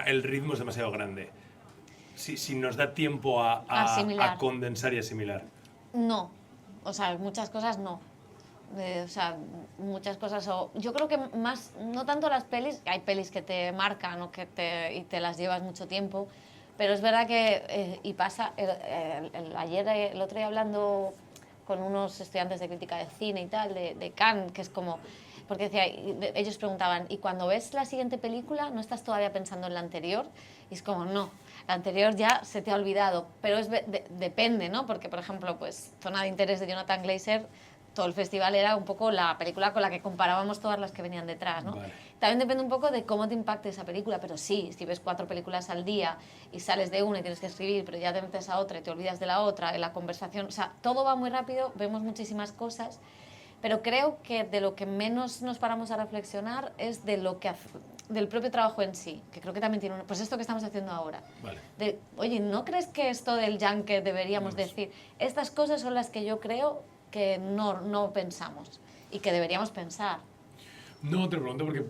el ritmo es demasiado grande, si nos da tiempo a Asimilar. condensar y asimilar. No, o sea, muchas cosas no. O sea, muchas cosas... yo creo que más, no tanto las pelis, hay pelis que te marcan o y te las llevas mucho tiempo, pero es verdad que, y pasa, el otro día hablando con unos estudiantes de crítica de cine y tal, de Cannes, que es como... Porque decía, ellos preguntaban, ¿y cuando ves la siguiente película no estás todavía pensando en la anterior? Y es como, no, la anterior ya se te ha olvidado, pero depende, ¿no? Porque, por ejemplo, pues Zona de Interés de Jonathan Glazer, todo el festival era un poco la película con la que comparábamos todas las que venían detrás, ¿no? Vale. También depende un poco de cómo te impacte esa película, pero sí, si ves 4 películas al día y sales de una y tienes que escribir, pero ya te metes a otra y te olvidas de la otra, en la conversación, o sea, todo va muy rápido, vemos muchísimas cosas, pero creo que de lo que menos nos paramos a reflexionar es de lo que del propio trabajo en sí, que creo que también tiene pues esto que estamos haciendo ahora. Vale. Oye, ¿no crees que esto del junket deberíamos decir? Estas cosas son las que yo creo que no pensamos y que deberíamos pensar. No, te lo pregunto porque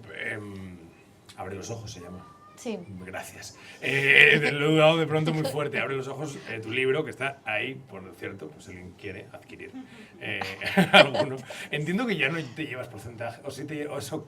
Abre los ojos se llama. Sí. Gracias. Lo he dudado de pronto muy fuerte. Abre los ojos, tu libro, que está ahí, por cierto, pues si alguien quiere adquirir alguno. Entiendo que ya no te llevas porcentaje, o si te o eso...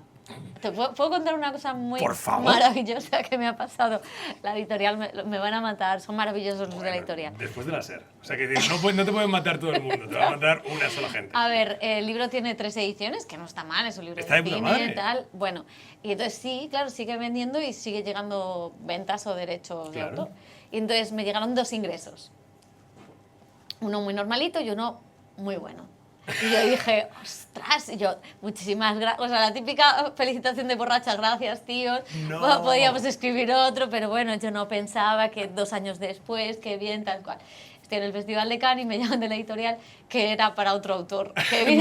¿Te puedo contar una cosa muy Por favor. maravillosa que me ha pasado? La editorial me van a matar, son maravillosos los de la editorial. Después de la SER. O sea que no te pueden matar todo el mundo, te va a matar una sola gente. A ver, el libro tiene 3 ediciones, que no está mal, es un libro Está de de puta cine madre. y tal. Bueno, y entonces sí, claro, sigue vendiendo y sigue llegando ventas o derechos de Claro. autor. Y entonces me llegaron 2 ingresos. Uno muy normalito y uno muy bueno. Y yo dije, ostras, y yo, muchísimas gracias. O sea, la típica felicitación de borracha, gracias, tío. No. Bueno, podíamos escribir otro, pero bueno, yo no pensaba que 2 años después, qué bien, tal cual. estoy en el Festival de Cannes y me llaman de la editorial que era para otro autor.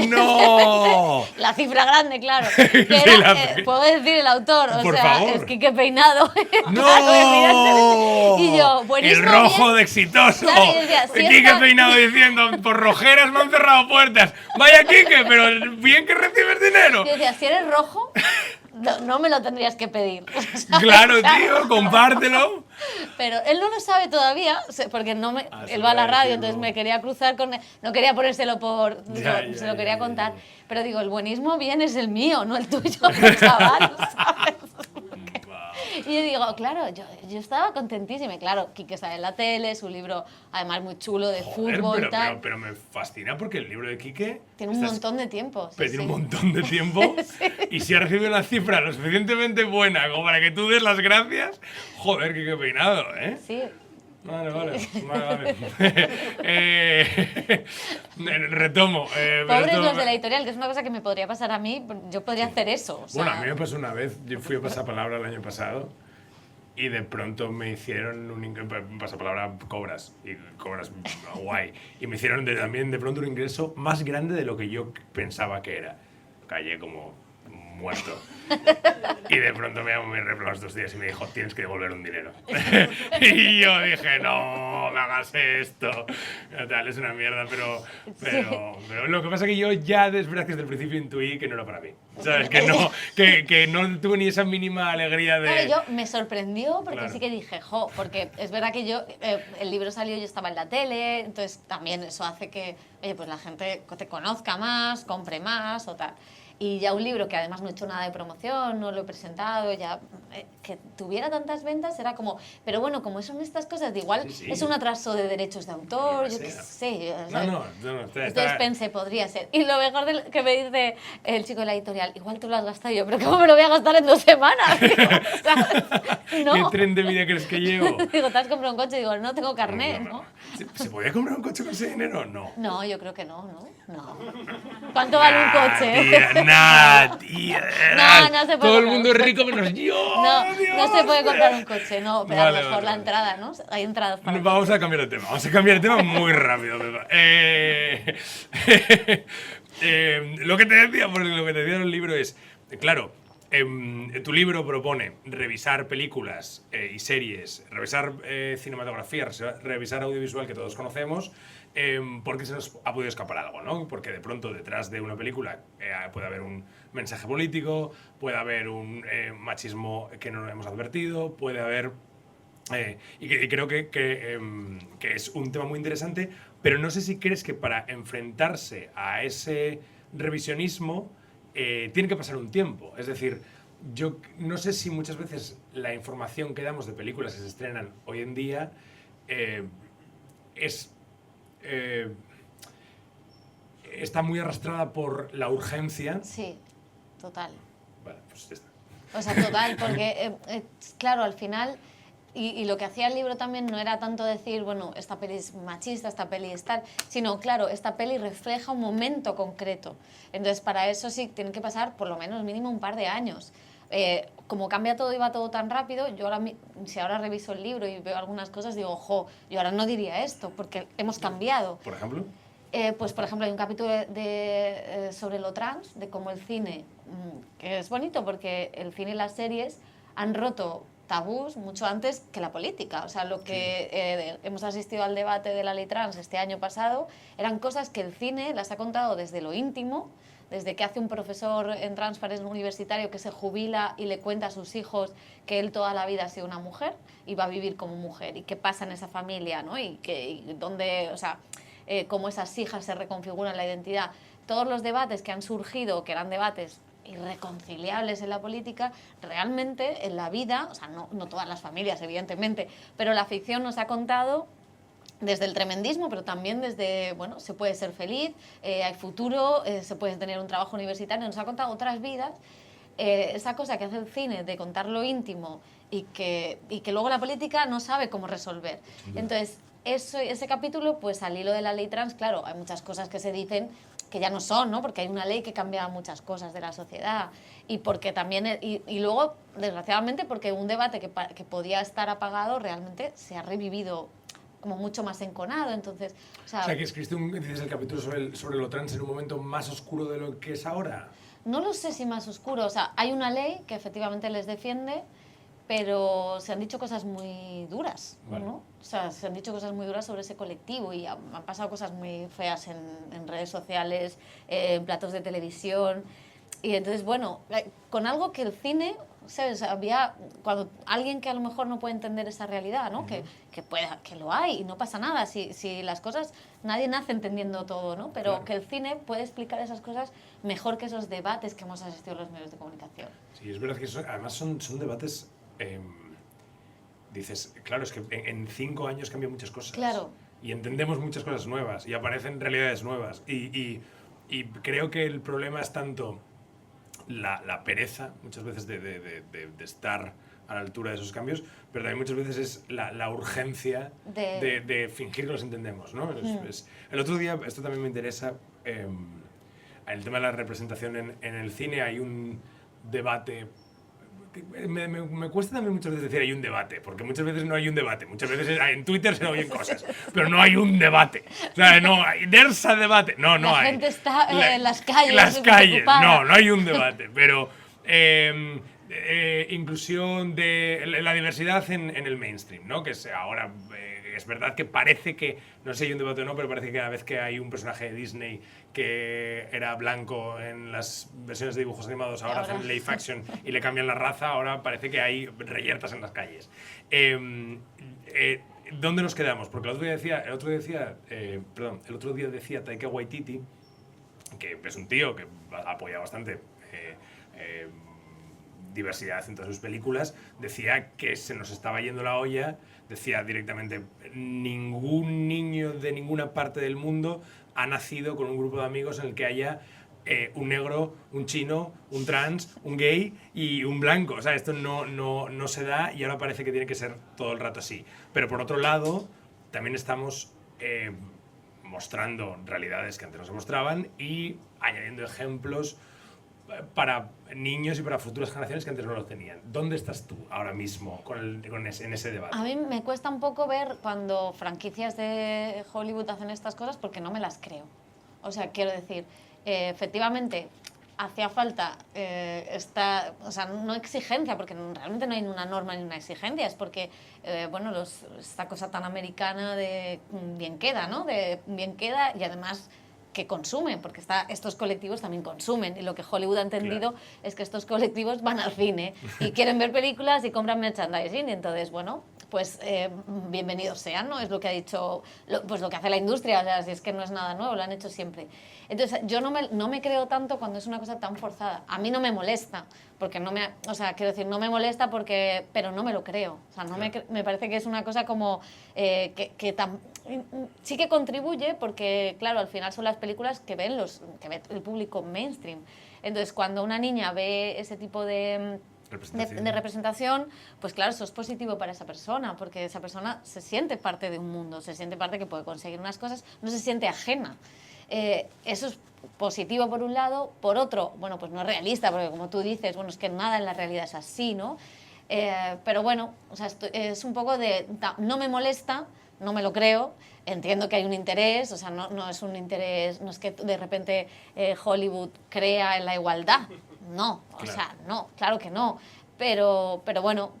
¡No! La cifra grande, claro. Que era, puedo decir el autor, o Por sea, favor. es Quique Peinado. ¡No! Claro, evidentemente. Y yo, buenísimo. El rojo bien. de exitoso. Claro, y decía, si Quique esta- Peinado diciendo, por rojeras me han cerrado puertas. Vaya Quique, pero bien que recibes dinero. Yo decía, si eres rojo, no me lo tendrías que pedir. ¿Sabes? Claro, O sea, tío, compártelo. Pero él no lo sabe todavía, porque no me, Ah, sí, él va a la claro, radio, sí, entonces no. me quería cruzar con él, no quería ponérselo por, Ya, digo, ya, se lo quería ya, contar, ya. pero digo, el buenismo bien es el mío, no el tuyo, chaval, ¿sabes? Y yo digo, claro, yo estaba contentísima, y claro, Quique sale en la tele, su libro además muy chulo de Joder, fútbol y pero, tal, pero me fascina porque el libro de Quique... tiene un montón de tiempo. Sí, Pero tiene sí. un montón de tiempo y si ha recibido una cifra lo suficientemente buena como para que tú des las gracias, joder, Quique Peinado, ¿eh? Sí. Vale. Retomo. pero Pobres esto- los de la editorial, que es una cosa que me podría pasar a mí, yo podría hacer eso. O sea, Bueno, a mí me pasó una vez, yo fui a Pasapalabra el año pasado y de pronto me hicieron Pasapalabra cobras, y cobras guay, y me hicieron también de pronto un ingreso más grande de lo que yo pensaba que era. Callé como muerto. Y de pronto me llamó mi rep los 2 días y me dijo, tienes que devolver un dinero. Y yo dije, no me hagas esto. Tal, es una mierda, pero lo que pasa es que yo ya es verdad que desde el principio intuí que no era para mí. ¿Sabes? Que no tuve ni esa mínima alegría de... Claro, yo me sorprendió porque Claro. sí que dije, jo, porque es verdad que yo, el libro salió, yo estaba en la tele, entonces también eso hace que, oye, pues la gente te conozca más, compre más o tal. Y ya un libro que además no he hecho nada de promoción, no lo he presentado, ya que tuviera tantas ventas era como, pero bueno, como son estas cosas, de igual Sí. es un atraso de derechos de autor, Lo yo que qué sea. sé. No, Entonces pensé, podría ser. Y lo mejor que me dice el chico de la editorial, igual tú lo has gastado. Y yo, pero ¿cómo me lo voy a gastar en 2 semanas? Digo, ¿sabes? ¿Qué No. tren de vida crees que llevo? Digo, ¿te has comprado un coche? Digo, no tengo carnet, ¿no? ¿Se podía comprar un coche con ese dinero? No. No, yo creo que no. ¿Cuánto vale un coche? Tía. No se puede Todo el comprar mundo un es rico menos yo. No se puede comprar un coche, no, pero a Vale, lo mejor vale, la vale. entrada, ¿no? Hay entradas para... Vamos a cambiar de tema. Vamos a cambiar de tema muy rápido, Pepa. Lo que te decía, porque lo que te decía en el libro es, claro, tu libro propone revisar películas y series, revisar cinematografía, revisar audiovisual que todos conocemos, porque se nos ha podido escapar algo, ¿no? Porque de pronto detrás de una película puede haber un mensaje político, puede haber un machismo que no hemos advertido, puede haber... y creo que es un tema muy interesante, pero no sé si crees que para enfrentarse a ese revisionismo tiene que pasar un tiempo. Es decir, yo no sé si muchas veces la información que damos de películas que se estrenan hoy en día está muy arrastrada por la urgencia. Sí, total. Vale, pues ya está. O sea, total, porque, claro, al final, y lo que hacía el libro también no era tanto decir, bueno, esta peli es machista, esta peli es tal, sino, claro, esta peli refleja un momento concreto. Entonces, para eso sí tiene que pasar por lo menos mínimo un par de años. Como cambia todo y va todo tan rápido, yo ahora, si ahora reviso el libro y veo algunas cosas, digo, jo, yo ahora no diría esto, porque hemos cambiado. ¿Por ejemplo? Pues, por ejemplo, hay un capítulo sobre lo trans, de cómo el cine, que es bonito porque el cine y las series han roto tabús mucho antes que la política. O sea, lo que hemos asistido al debate de la ley trans este año pasado eran cosas que el cine las ha contado desde lo íntimo, desde que hace un profesor en Transparent universitario que se jubila y le cuenta a sus hijos que él toda la vida ha sido una mujer y va a vivir como mujer, y qué pasa en esa familia, ¿no? Y dónde, o sea, cómo esas hijas se reconfiguran la identidad. Todos los debates que han surgido, que eran debates irreconciliables en la política, realmente en la vida, o sea, no todas las familias, evidentemente, pero la ficción nos ha contado desde el tremendismo, pero también desde, bueno, se puede ser feliz, hay futuro, se puede tener un trabajo universitario, nos ha contado otras vidas. Esa cosa que hace el cine de contar lo íntimo y que luego la política no sabe cómo resolver. Entonces, ese capítulo, pues al hilo de la ley trans, claro, hay muchas cosas que se dicen que ya no son, ¿no? Porque hay una ley que cambia muchas cosas de la sociedad, y porque también, y luego, desgraciadamente, porque un debate que podía estar apagado realmente se ha revivido como mucho más enconado, entonces... O sea, que escribiste dices el capítulo sobre lo trans en un momento más oscuro de lo que es ahora. No lo sé si más oscuro, o sea, hay una ley que efectivamente les defiende, pero se han dicho cosas muy duras, Vale. ¿no? O sea, se han dicho cosas muy duras sobre ese colectivo y han pasado cosas muy feas en redes sociales, en platos de televisión. Y entonces, bueno, con algo que el cine, ¿sabes? Había, cuando alguien que a lo mejor no puede entender esa realidad, ¿no? Que lo hay y no pasa nada. Si las cosas, nadie nace entendiendo todo, ¿no? Pero Claro. que el cine puede explicar esas cosas mejor que esos debates que hemos asistido en los medios de comunicación. Sí, es verdad que además son debates... dices, claro, es que en 5 años cambian muchas cosas. Claro. Y entendemos muchas cosas nuevas y aparecen realidades nuevas. Y creo que el problema es tanto la pereza, muchas veces, de estar a la altura de esos cambios, pero también muchas veces es la urgencia de fingir que los entendemos, ¿no? El otro día, esto también me interesa, en el tema de la representación en el cine hay un debate. Me cuesta también muchas veces decir hay un debate, porque muchas veces no hay un debate, muchas veces en Twitter se oyen cosas, pero no hay un debate. O sea, no hay, there's a debate, no hay. La gente está en las calles. Las calles, preocupada. no hay un debate, pero inclusión de la diversidad en el mainstream, ¿no? Que ahora es verdad que parece que, no sé si hay un debate o no, pero parece que cada vez que hay un personaje de Disney que era blanco en las versiones de dibujos animados, ahora hacen live action y le cambian la raza, ahora parece que hay reyertas en las calles. ¿Dónde nos quedamos? Porque el otro día decía Taika Waititi, que es un tío que apoya bastante diversidad en todas sus películas, decía que se nos estaba yendo la olla, decía directamente, ningún niño de ninguna parte del mundo ha nacido con un grupo de amigos en el que haya un negro, un chino, un trans, un gay y un blanco. O sea, esto no se da y ahora parece que tiene que ser todo el rato así. Pero por otro lado, también estamos mostrando realidades que antes no se mostraban y añadiendo ejemplos para niños y para futuras generaciones que antes no lo tenían. ¿Dónde estás tú ahora mismo en ese debate? A mí me cuesta un poco ver cuando franquicias de Hollywood hacen estas cosas porque no me las creo. O sea, quiero decir, efectivamente hacía falta o sea, no exigencia, porque realmente no hay una norma ni una exigencia, es porque, bueno, esta cosa tan americana de bien queda, ¿no? De bien queda y además que consumen, porque estos colectivos también consumen y lo que Hollywood ha entendido es que estos colectivos van al cine y quieren ver películas y compran merchandising y entonces, bueno, pues bienvenidos sean, ¿no? Es lo que ha dicho, pues lo que hace la industria, o sea, si es que no es nada nuevo, lo han hecho siempre. Entonces, yo no me creo tanto cuando es una cosa tan forzada. A mí no me molesta, porque o sea, quiero decir, no me molesta pero no me lo creo. O sea, me parece que es una cosa como sí que contribuye porque, claro, al final son las películas que ve el público mainstream. Entonces, cuando una niña ve ese tipo de representación, pues claro, eso es positivo para esa persona, porque esa persona se siente parte de un mundo, se siente parte que puede conseguir unas cosas, no se siente ajena. Eso es positivo por un lado, por otro, bueno, pues no es realista, porque como tú dices, bueno, es que nada en la realidad es así, ¿no? Pero bueno, o sea, es un poco no me molesta, no me lo creo, entiendo que hay un interés, o sea, no es un interés, no es que de repente Hollywood crea en la igualdad, no, o sea, no, claro que no, pero bueno,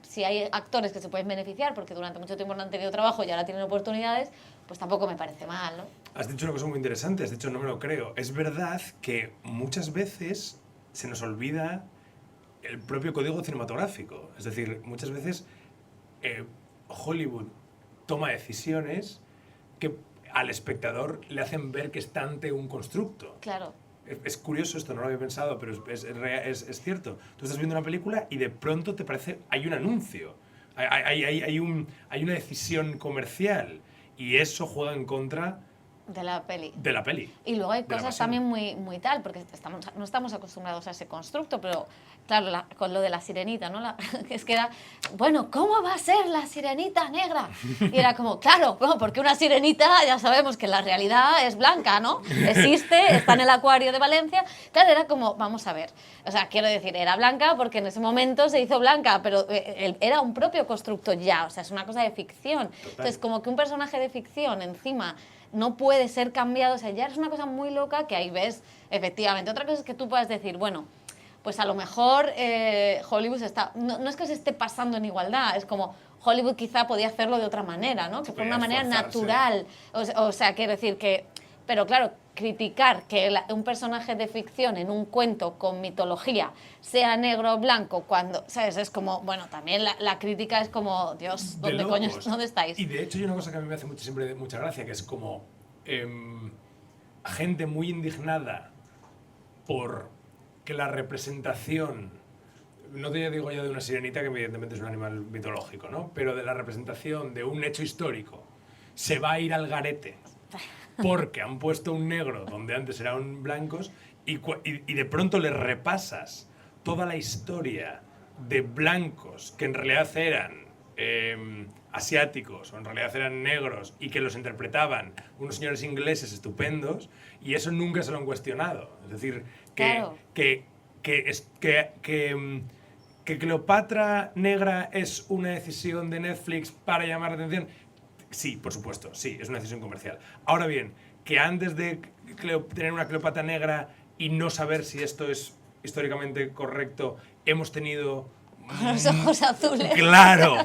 si hay actores que se pueden beneficiar porque durante mucho tiempo no han tenido trabajo y ahora tienen oportunidades, pues tampoco me parece mal, ¿no? Has dicho una cosa muy interesante, has dicho no me lo creo. Es verdad que muchas veces se nos olvida el propio código cinematográfico. Es decir, muchas veces Hollywood toma decisiones que al espectador le hacen ver que está ante un constructo. Claro. Es curioso esto, no lo había pensado, pero es cierto. Tú estás viendo una película y de pronto te parece, hay un anuncio, hay una decisión comercial y eso juega en contra De la peli. de la peli. Y luego hay de la cosas pasión. también muy tal, porque no estamos acostumbrados a ese constructo, pero claro, con lo de la sirenita, ¿no? Es que era, bueno, ¿cómo va a ser la sirenita negra? Y era como, claro, bueno, porque una sirenita ya sabemos que la realidad es blanca, ¿no? Existe, está en el acuario de Valencia. Claro, era como, vamos a ver, o sea, quiero decir, era blanca porque en ese momento se hizo blanca, pero era un propio constructo ya, o sea, es una cosa de ficción. Total. Entonces, como que un personaje de ficción encima no puede ser cambiado, o sea, ya es una cosa muy loca que ahí ves, efectivamente. Otra cosa es que tú puedas decir, bueno, pues a lo mejor Hollywood está, no es que se esté pasando en igualdad, es como Hollywood quizá podía hacerlo de otra manera, ¿no? Que fuera una manera esforzarse. natural, o sea, quiero decir que, pero claro, criticar que un personaje de ficción en un cuento con mitología sea negro o blanco, cuando, ¿sabes? Es como, bueno, también la crítica es como, Dios, De ¿dónde coño, locos. dónde estáis? Y de hecho hay una cosa que a mí me hace siempre mucha gracia, que es como gente muy indignada por que la representación, no te digo ya de una sirenita, que evidentemente es un animal mitológico, ¿no? Pero de la representación de un hecho histórico se va a ir al garete porque han puesto un negro donde antes eran blancos y de pronto le repasas toda la historia de blancos que en realidad eran asiáticos o en realidad eran negros y que los interpretaban unos señores ingleses estupendos, y eso nunca se lo han cuestionado. Es decir, Claro. que Cleopatra negra es una decisión de Netflix para llamar la atención. Sí, por supuesto, sí, es una decisión comercial. Ahora bien, que antes de tener una Cleopatra negra y no saber si esto es históricamente correcto, hemos tenido... Los ojos azules. Claro,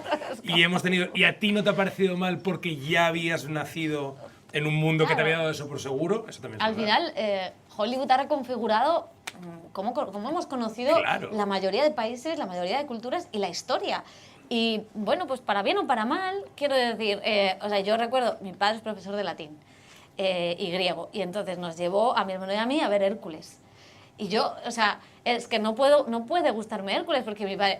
y a ti no te ha parecido mal porque ya habías nacido en un mundo que te Claro. había dado eso por seguro, eso también es Al verdad. final, Hollywood ha reconfigurado como hemos conocido Claro. la mayoría de países, la mayoría de culturas y la historia. Y bueno, pues para bien o para mal, quiero decir, o sea, yo recuerdo, mi padre es profesor de latín y griego, y entonces nos llevó a mi hermano y a mí a ver Hércules. Y yo, o sea, es que no puede gustarme Hércules porque mi padre,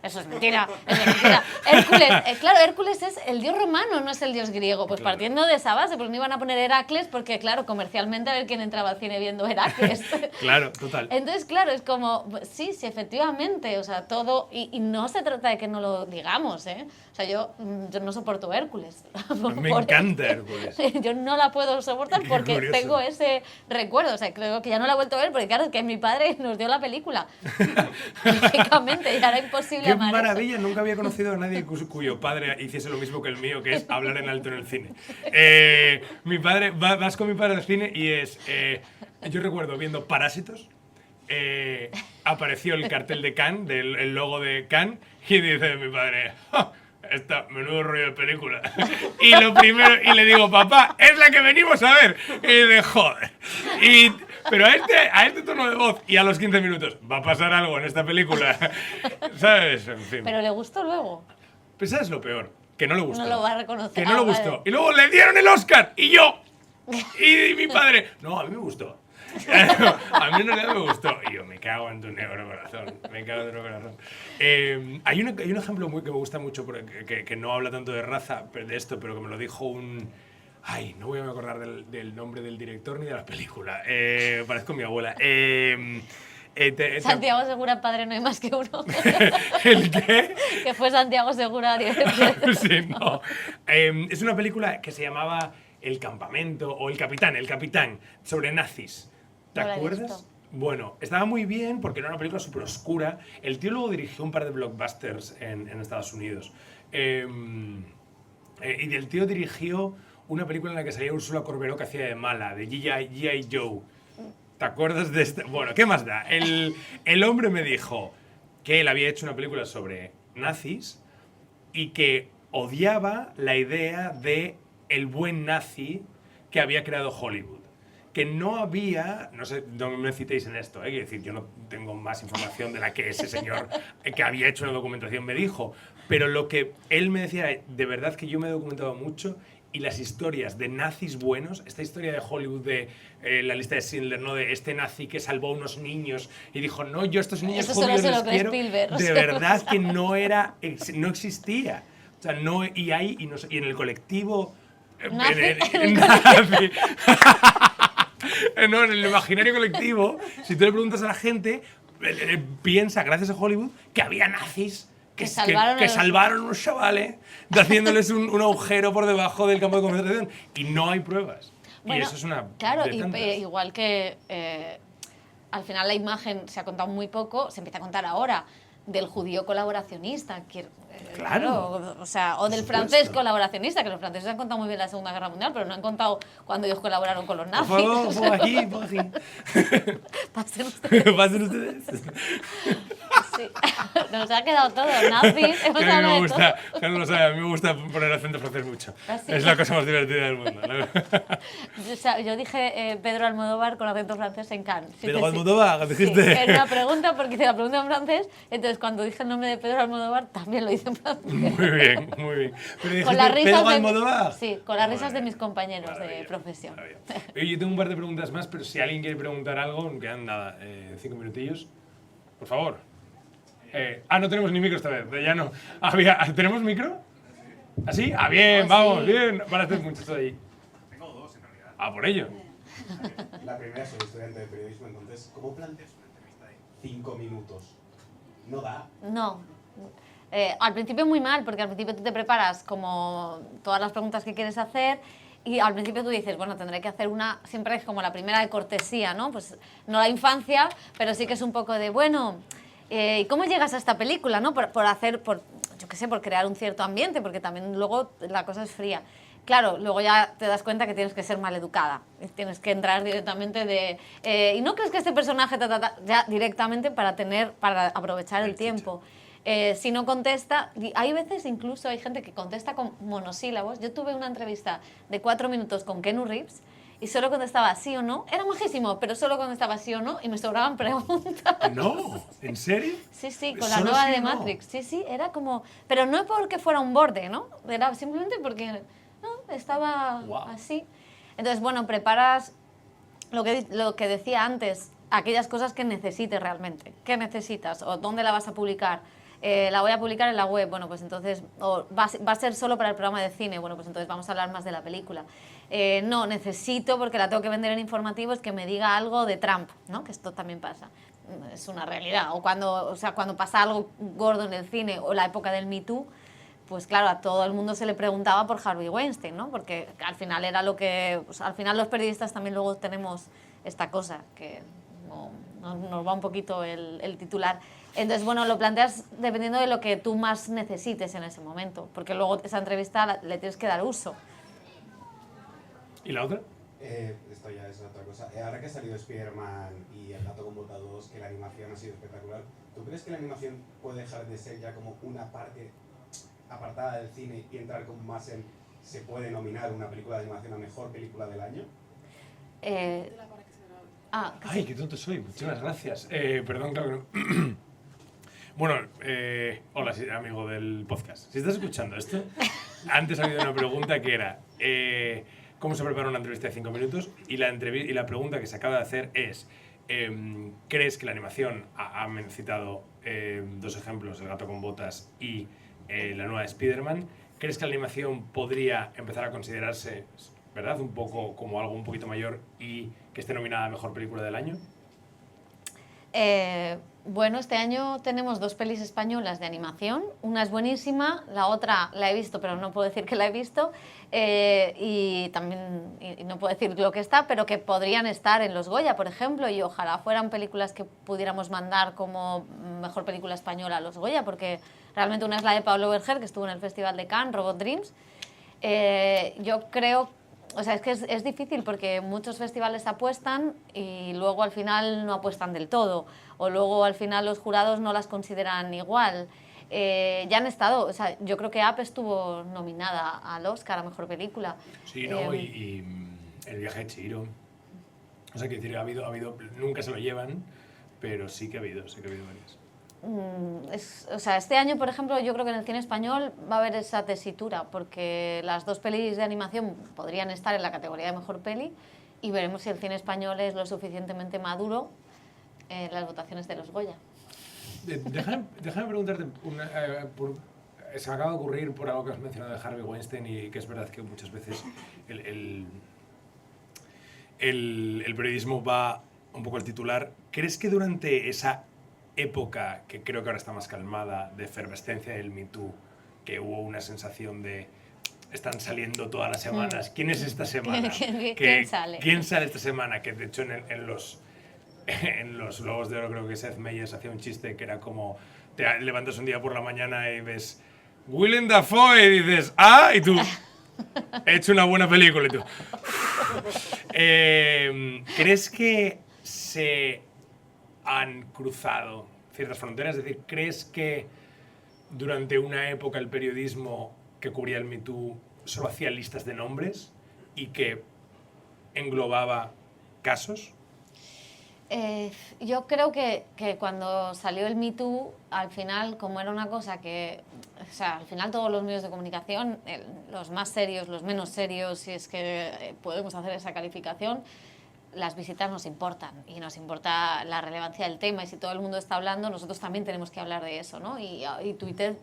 eso es mentira, es mentira. Hércules, claro, Hércules es el dios romano, no es el dios griego. Pues Claro. partiendo de esa base, pues no iban a poner Heracles porque, claro, comercialmente a ver quién entraba al cine viendo Heracles. Claro, total. Entonces, claro, es como, sí, efectivamente, o sea, todo, y no se trata de que no lo digamos, ¿eh? O sea, yo no soporto Hércules. Me encanta Hércules. Yo no la puedo soportar Qué porque curioso. tengo ese recuerdo, o sea, creo que ya no la he vuelto a ver porque, claro, es que mi padre nos dio la película. Lógicamente, ya era imposible Qué amar eso. maravilla, nunca había conocido a nadie cuyo padre hiciese lo mismo que el mío, que es hablar en alto en el cine. Mi padre, vas con mi padre al cine y es... yo recuerdo viendo Parásitos, apareció el cartel de Cannes, el logo de Cannes, y dice mi padre... "Ja, esta, menudo rollo de película". Y lo primero, y le digo, papá, es la que venimos a ver. Y de joder. Pero a este tono de voz y a los 15 minutos, va a pasar algo en esta película. ¿Sabes? En fin. Pero le gustó luego. Pues ¿sabes lo peor? Que no le gustó. No lo va a reconocer. Que no le vale. gustó. Y luego le dieron el Oscar. Y yo. Y mi padre. No, a mí me gustó. A mí en realidad me gustó. Y yo, me cago en tu negro corazón. Me cago en tu negro corazón. Hay un ejemplo que me gusta mucho, que no habla tanto de raza, de esto, pero que me lo dijo un... Ay, no voy a acordar del nombre del director ni de la película. Parezco mi abuela. Santiago Segura, padre, no hay más que uno. ¿El qué? Que fue Santiago Segura director. Sí, no. Es una película que se llamaba El Campamento o El Capitán, sobre nazis. ¿Te No la he acuerdas? visto. Bueno, estaba muy bien porque era una película súper oscura. El tío luego dirigió un par de blockbusters en Estados Unidos. Y el tío dirigió una película en la que salía Úrsula Corberó, que hacía de mala, de G.I. Joe. ¿Te acuerdas de este? Bueno, ¿qué más da? El hombre me dijo que él había hecho una película sobre nazis y que odiaba la idea de el buen nazi que había creado Hollywood. Que no había, no sé, no me citéis en esto, quiero decir, yo no tengo más información de la que ese señor que había hecho una documentación me dijo, pero lo que él me decía era, de verdad que yo me he documentado mucho y las historias de nazis buenos, esta historia de Hollywood de la lista de Schindler, ¿no? De este nazi que salvó a unos niños y dijo, no, yo a estos niños Eso solo judíos se lo les cree quiero, Spielberg, o de sea, verdad que no existía. O sea, no, y en el colectivo Nazi. No, en el imaginario colectivo, si tú le preguntas a la gente, piensa, gracias a Hollywood, que había nazis que salvaron a unos chavales de haciéndoles un agujero por debajo del campo de concentración. Y no hay pruebas. Bueno, y eso es una. Claro, de tantas. igual que al final la imagen se ha contado muy poco, se empieza a contar ahora del judío colaboracionista, Claro. o sea, o del francés colaboracionista, que los franceses han contado muy bien la Segunda Guerra Mundial, pero no han contado cuando ellos colaboraron con los nazis. Por favor, por aquí, por aquí. Pasen ustedes. Pasen ustedes. Sí. Nos ha quedado todo, nazis, hemos Que a mí hablado me de gusta, que no lo sabe, a mí me gusta poner acento francés mucho. ¿Ah, sí? Es la cosa más divertida del mundo. O sea, yo dije Pedro Almodóvar con acento francés en Cannes. Sí, Pedro sí. Almodóvar, dijiste. Sí, era una pregunta porque hice la pregunta en francés, entonces cuando dije el nombre de Pedro Almodóvar también lo hice en francés. Muy bien, muy bien. Pero dijiste Con las risas Pedro de, Almodóvar. sí, con las risas de mis compañeros de Maravilla, profesión. maravilla. Oye, yo tengo un par de preguntas más, pero si alguien quiere preguntar algo, me quedan nada, 5 minutillos. Por favor. No tenemos ni micro esta vez, ya no. ¿Tenemos micro? ¿Así? Bien, Oh, vamos, sí. bien. Van a hacer muchos ahí. Tengo dos en realidad. Por ello. La primera, soy estudiante de periodismo, entonces, ¿cómo planteas una entrevista de 5 minutos? ¿No da? No. Al principio muy mal, porque al principio tú te preparas como todas las preguntas que quieres hacer y al principio tú dices, bueno, tendré que hacer una, siempre es como la primera de cortesía, ¿no? Pues no la infancia, pero sí que es un poco de, bueno, ¿y cómo llegas a esta película, no? Yo qué sé, por crear un cierto ambiente, porque también luego la cosa es fría. Claro, luego ya te das cuenta que tienes que ser maleducada, tienes que entrar directamente de... ¿y no crees que este personaje ya directamente para aprovechar el tiempo? Si no contesta, hay veces incluso hay gente que contesta con monosílabos. Yo tuve una entrevista de 4 minutos con Keanu Reeves y solo contestaba sí o no. Era majísimo, pero solo contestaba sí o no y me sobraban preguntas. No, ¿en serio? Sí, sí, con la ¿Solo nueva sí de o no? Matrix. Sí, sí, era como... Pero no porque fuera un borde, ¿no? Era simplemente porque estaba Wow. así. Entonces, bueno, preparas lo que decía antes, aquellas cosas que necesites realmente. ¿Qué necesitas? ¿O dónde la vas a publicar? La voy a publicar en la web, bueno, pues entonces, o va a ser solo para el programa de cine, bueno, pues entonces vamos a hablar más de la película. No, necesito, porque la tengo que vender en informativos, que me diga algo de Trump, ¿no? Que esto también pasa, es una realidad. O cuando pasa algo gordo en el cine, o la época del Me Too, pues claro, a todo el mundo se le preguntaba por Harvey Weinstein, ¿no? Porque al final era lo que... Pues al final los periodistas también luego tenemos esta cosa, que nos va un poquito el titular. Entonces, bueno, lo planteas dependiendo de lo que tú más necesites en ese momento, porque luego esa entrevista le tienes que dar uso. ¿Y la otra? Esto ya es otra cosa. Ahora que ha salido Spider-Man y El gato con botas 2, que la animación ha sido espectacular, ¿tú crees que la animación puede dejar de ser ya como una parte apartada del cine y entrar como más en... ¿Se puede nominar una película de animación a mejor película del año? Ay, qué tonto soy. Muchísimas gracias. Perdón, claro que no. Bueno, hola, amigo del podcast. Si estás escuchando esto, antes ha habido una pregunta que era ¿cómo se prepara una entrevista de 5 minutos? Y la pregunta que se acaba de hacer es ¿crees que la animación, han citado 2 ejemplos, El gato con botas y la nueva de Spider-Man, ¿crees que la animación podría empezar a considerarse, ¿verdad?, un poco como algo un poquito mayor y que esté nominada a Mejor Película del Año? Bueno, este año tenemos 2 pelis españolas de animación. Una es buenísima, la otra la he visto, pero no puedo decir que la he visto. Y no puedo decir lo que está, pero que podrían estar en los Goya, por ejemplo, y ojalá fueran películas que pudiéramos mandar como Mejor Película Española a los Goya, porque realmente una es la de Pablo Berger, que estuvo en el Festival de Cannes, Robot Dreams. Yo creo... O sea, es que es difícil porque muchos festivales apuestan y luego al final no apuestan del todo. O luego al final los jurados no las consideran igual. Ya han estado, o sea, yo creo que Up estuvo nominada al Oscar a Mejor Película. Sí, ¿no? Y El viaje de Chihiro. O sea, que decir, ha habido, nunca se lo llevan, pero sí que ha habido varias. O sea, este año, por ejemplo, yo creo que en el cine español va a haber esa tesitura, porque las 2 pelis de animación podrían estar en la categoría de Mejor Peli y veremos si el cine español es lo suficientemente maduro en las votaciones de los Goya. Déjame preguntarte, se me acaba de ocurrir por algo que has mencionado de Harvey Weinstein y que es verdad que muchas veces el periodismo va un poco al titular. ¿Crees que durante esa época, que creo que ahora está más calmada, de efervescencia del Me Too, que hubo una sensación de están saliendo todas las semanas, ¿quién es esta semana? ¿Quién sale? ¿Quién sale esta semana? Que de hecho en los Globos de Oro creo que Seth Meyers hacía un chiste que era como te levantas un día por la mañana y ves Willem Dafoe y dices ¡ah! Y tú he hecho una buena película y tú ¿crees que se han cruzado ciertas fronteras? Es decir, ¿crees que durante una época el periodismo que cubría el Me Too solo hacía listas de nombres y que englobaba casos? Yo creo que cuando salió el Me Too, al final, como era una cosa que, o sea, al final todos los medios de comunicación, los más serios, los menos serios, si es que podemos hacer esa calificación, las visitas nos importan y nos importa la relevancia del tema, y si todo el mundo está hablando, nosotros también tenemos que hablar de eso, ¿no? Y Twitter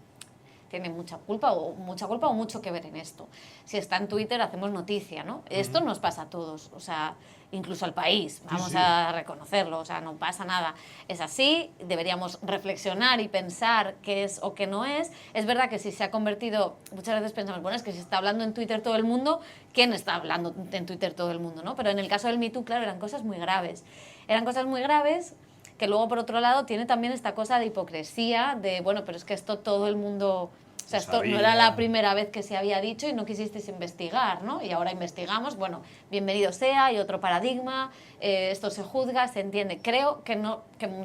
tiene mucha culpa o mucho que ver en esto. Si está en Twitter, hacemos noticia, ¿no? Esto nos pasa a todos, o sea, incluso al país, vamos a reconocerlo, o sea, no pasa nada. Es así, deberíamos reflexionar y pensar qué es o qué no es. Es verdad que si se ha convertido, muchas veces pensamos, bueno, es que si está hablando en Twitter todo el mundo, ¿quién está hablando en Twitter todo el mundo, no? Pero en el caso del Me Too, claro, eran cosas muy graves. Eran cosas muy graves que luego, por otro lado, tiene también esta cosa de hipocresía, de, bueno, pero es que esto todo el mundo... O sea, esto no era la primera vez que se había dicho y no quisisteis investigar, ¿no? Y ahora investigamos, bueno, bienvenido sea, hay otro paradigma, esto se juzga, se entiende. Creo que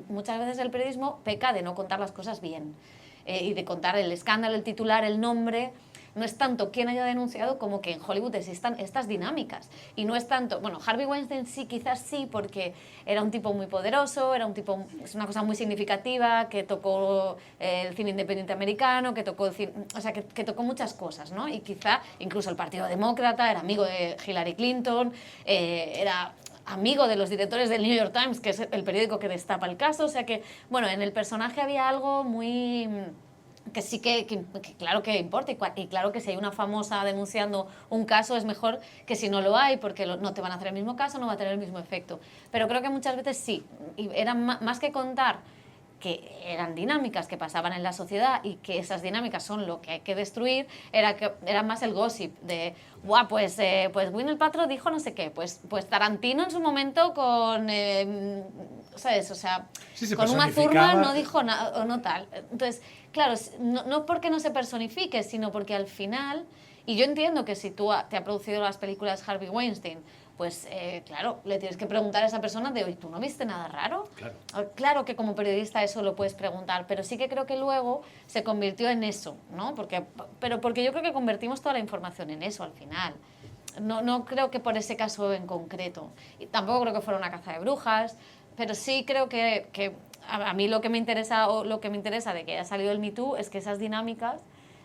muchas veces el periodismo peca de no contar las cosas bien y de contar el escándalo, el titular, el nombre. No es tanto quién haya denunciado como que en Hollywood existan estas dinámicas. Y no es tanto... Bueno, Harvey Weinstein sí, quizás sí, porque era un tipo muy poderoso, es una cosa muy significativa, que tocó el cine independiente americano, que tocó que tocó muchas cosas, ¿no? Y quizá incluso el Partido Demócrata, era amigo de Hillary Clinton, era amigo de los directores del New York Times, que es el periódico que destapa el caso. O sea que, bueno, en el personaje había algo muy... que sí que claro que importa, y claro que si hay una famosa denunciando un caso es mejor que si no lo hay, porque no te van a hacer el mismo caso, no va a tener el mismo efecto. Pero creo que muchas veces sí, y era más que contar que eran dinámicas que pasaban en la sociedad y que esas dinámicas son lo que hay que destruir, era más el gossip de, guau, pues Gwyneth Paltrow dijo no sé qué, pues Tarantino en su momento con, ¿sabes? O sea, sí, con Uma Thurman no dijo nada, o no tal. Entonces, claro, no porque no se personifique, sino porque al final, y yo entiendo que si te ha producido las películas Harvey Weinstein, pues claro, le tienes que preguntar a esa persona de, oye, ¿tú no viste nada raro? Claro que como periodista eso lo puedes preguntar, pero sí que creo que luego se convirtió en eso, ¿no? Porque yo creo que convertimos toda la información en eso al final. No creo que por ese caso en concreto. Y tampoco creo que fuera una caza de brujas, pero sí creo que a mí lo que me interesa de que haya salido el Me Too es que esas dinámicas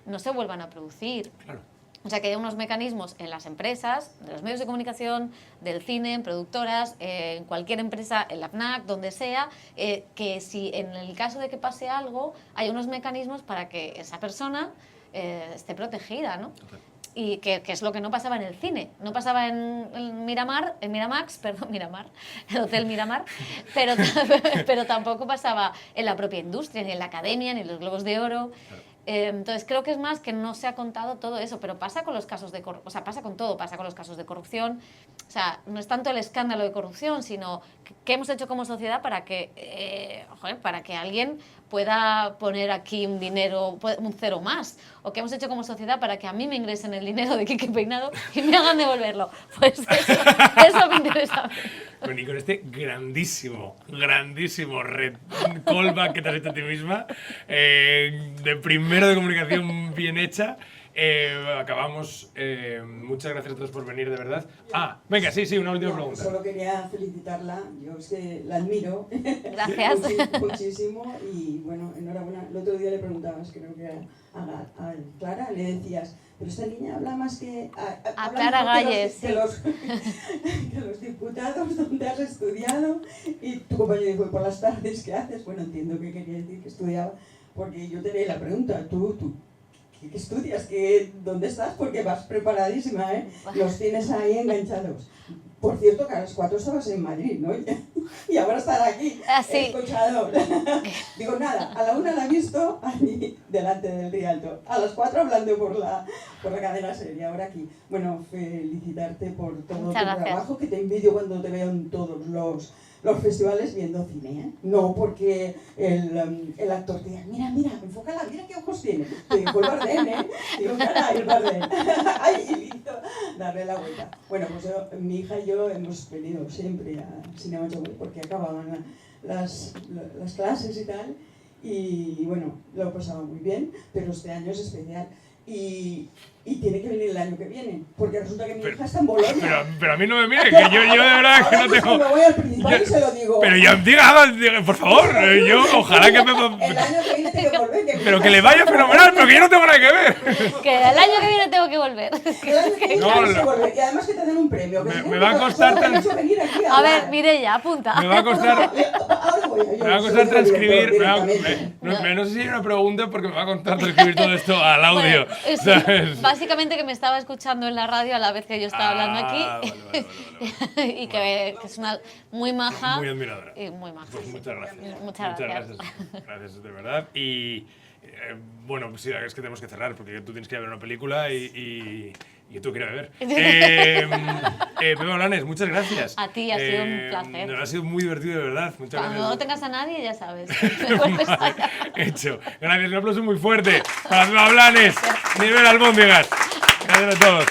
no se vuelvan a producir. Claro. O sea, que haya unos mecanismos en las empresas, de los medios de comunicación, del cine, en productoras, en cualquier empresa, en la FNAC, donde sea, que si en el caso de que pase algo, hay unos mecanismos para que esa persona esté protegida, ¿no? Okay. Y que es lo que no pasaba en el cine, no pasaba en Miramar, en Miramax, perdón, Miramar, el Hotel Miramar, pero tampoco pasaba en la propia industria, ni en la academia, ni en los Globos de Oro. Claro. Entonces creo que es más que no se ha contado todo eso, pero pasa con los casos de corrupción, o sea, pasa con todo, pasa con los casos de corrupción. O sea, no es tanto el escándalo de corrupción, sino qué hemos hecho como sociedad para que alguien pueda poner aquí un dinero, un cero más, o qué hemos hecho como sociedad para que a mí me ingresen el dinero de Quique Peinado y me hagan devolverlo. Pues eso me interesa. Bueno, y con este grandísimo callback que te has hecho a ti misma, de primero de comunicación bien hecha, acabamos. Muchas gracias a todos por venir, de verdad. Venga, sí, una última pregunta. Solo quería felicitarla, yo es que la admiro. Gracias. Muchísimo, y bueno, enhorabuena. El otro día le preguntabas, creo que a Clara, le decías, pero esta niña habla más que... A Clara Galles. Que los diputados donde has estudiado, y tu compañero dijo, ¿y por las tardes qué haces? Bueno, entiendo que quería decir que estudiaba, porque yo te leí la pregunta, tú ¿qué estudias? ¿Dónde estás? Porque vas preparadísima, ¿eh? Los tienes ahí enganchados. Por cierto, que a las 4 estabas en Madrid, ¿no? Y ahora estar aquí, escuchado. Digo, nada, a la 1 la he visto allí, delante del Rialto. A las 4 hablando por la cadena serie, ahora aquí. Bueno, felicitarte por todo tu trabajo, que te envidio cuando te veo en todos los festivales viendo cine, ¿eh? No porque el actor te diga, mira, enfócala, mira qué ojos tiene. Te digo, el Bardem, ¿eh? Digo, caray, el Bardem. Ay, y listo, darle la vuelta. Bueno, pues mi hija y yo hemos venido siempre a Cinema Choway porque acababan las clases y tal. Y bueno, lo he pasado muy bien, pero este año es especial. Y tiene que venir el año que viene, porque resulta que mi hija está en Bolonia. Pero a mí no me mire, que yo de verdad que no tengo... Me voy al principal y se lo digo. Pero ya, diga, por favor, yo ojalá que me... El año que viene tengo que volver. Pero que le vaya fenomenal, pero que yo no tengo nada que ver. Que el año que viene tengo que volver. El año que viene tienes que volver. Y además que te den un premio. Me va a costar... A ver, Mireia, apunta. Me va a costar... Me va a costar transcribir... No sé si hay una pregunta porque me va a costar transcribir todo esto al audio. Bueno, ¿sabes? Básicamente que me estaba escuchando en la radio a la vez que yo estaba hablando aquí. Vale. Y que es una muy maja. Muy admiradora. Y muy maja. Pues Sí. muchas gracias. Muchas gracias. Gracias, de verdad. Y bueno, pues sí, es que tenemos que cerrar porque tú tienes que ir a ver una película y tú quieres beber. Pepe Blanes, muchas gracias. A ti, ha sido un placer. Ha sido muy divertido, de verdad. Muchas Cuando gracias. no tengas a nadie, ya sabes. Me vuelves a llamar. Hecho. Gracias, un aplauso muy fuerte para Pepe Blanes, nivel albóndigas. Gracias a todos.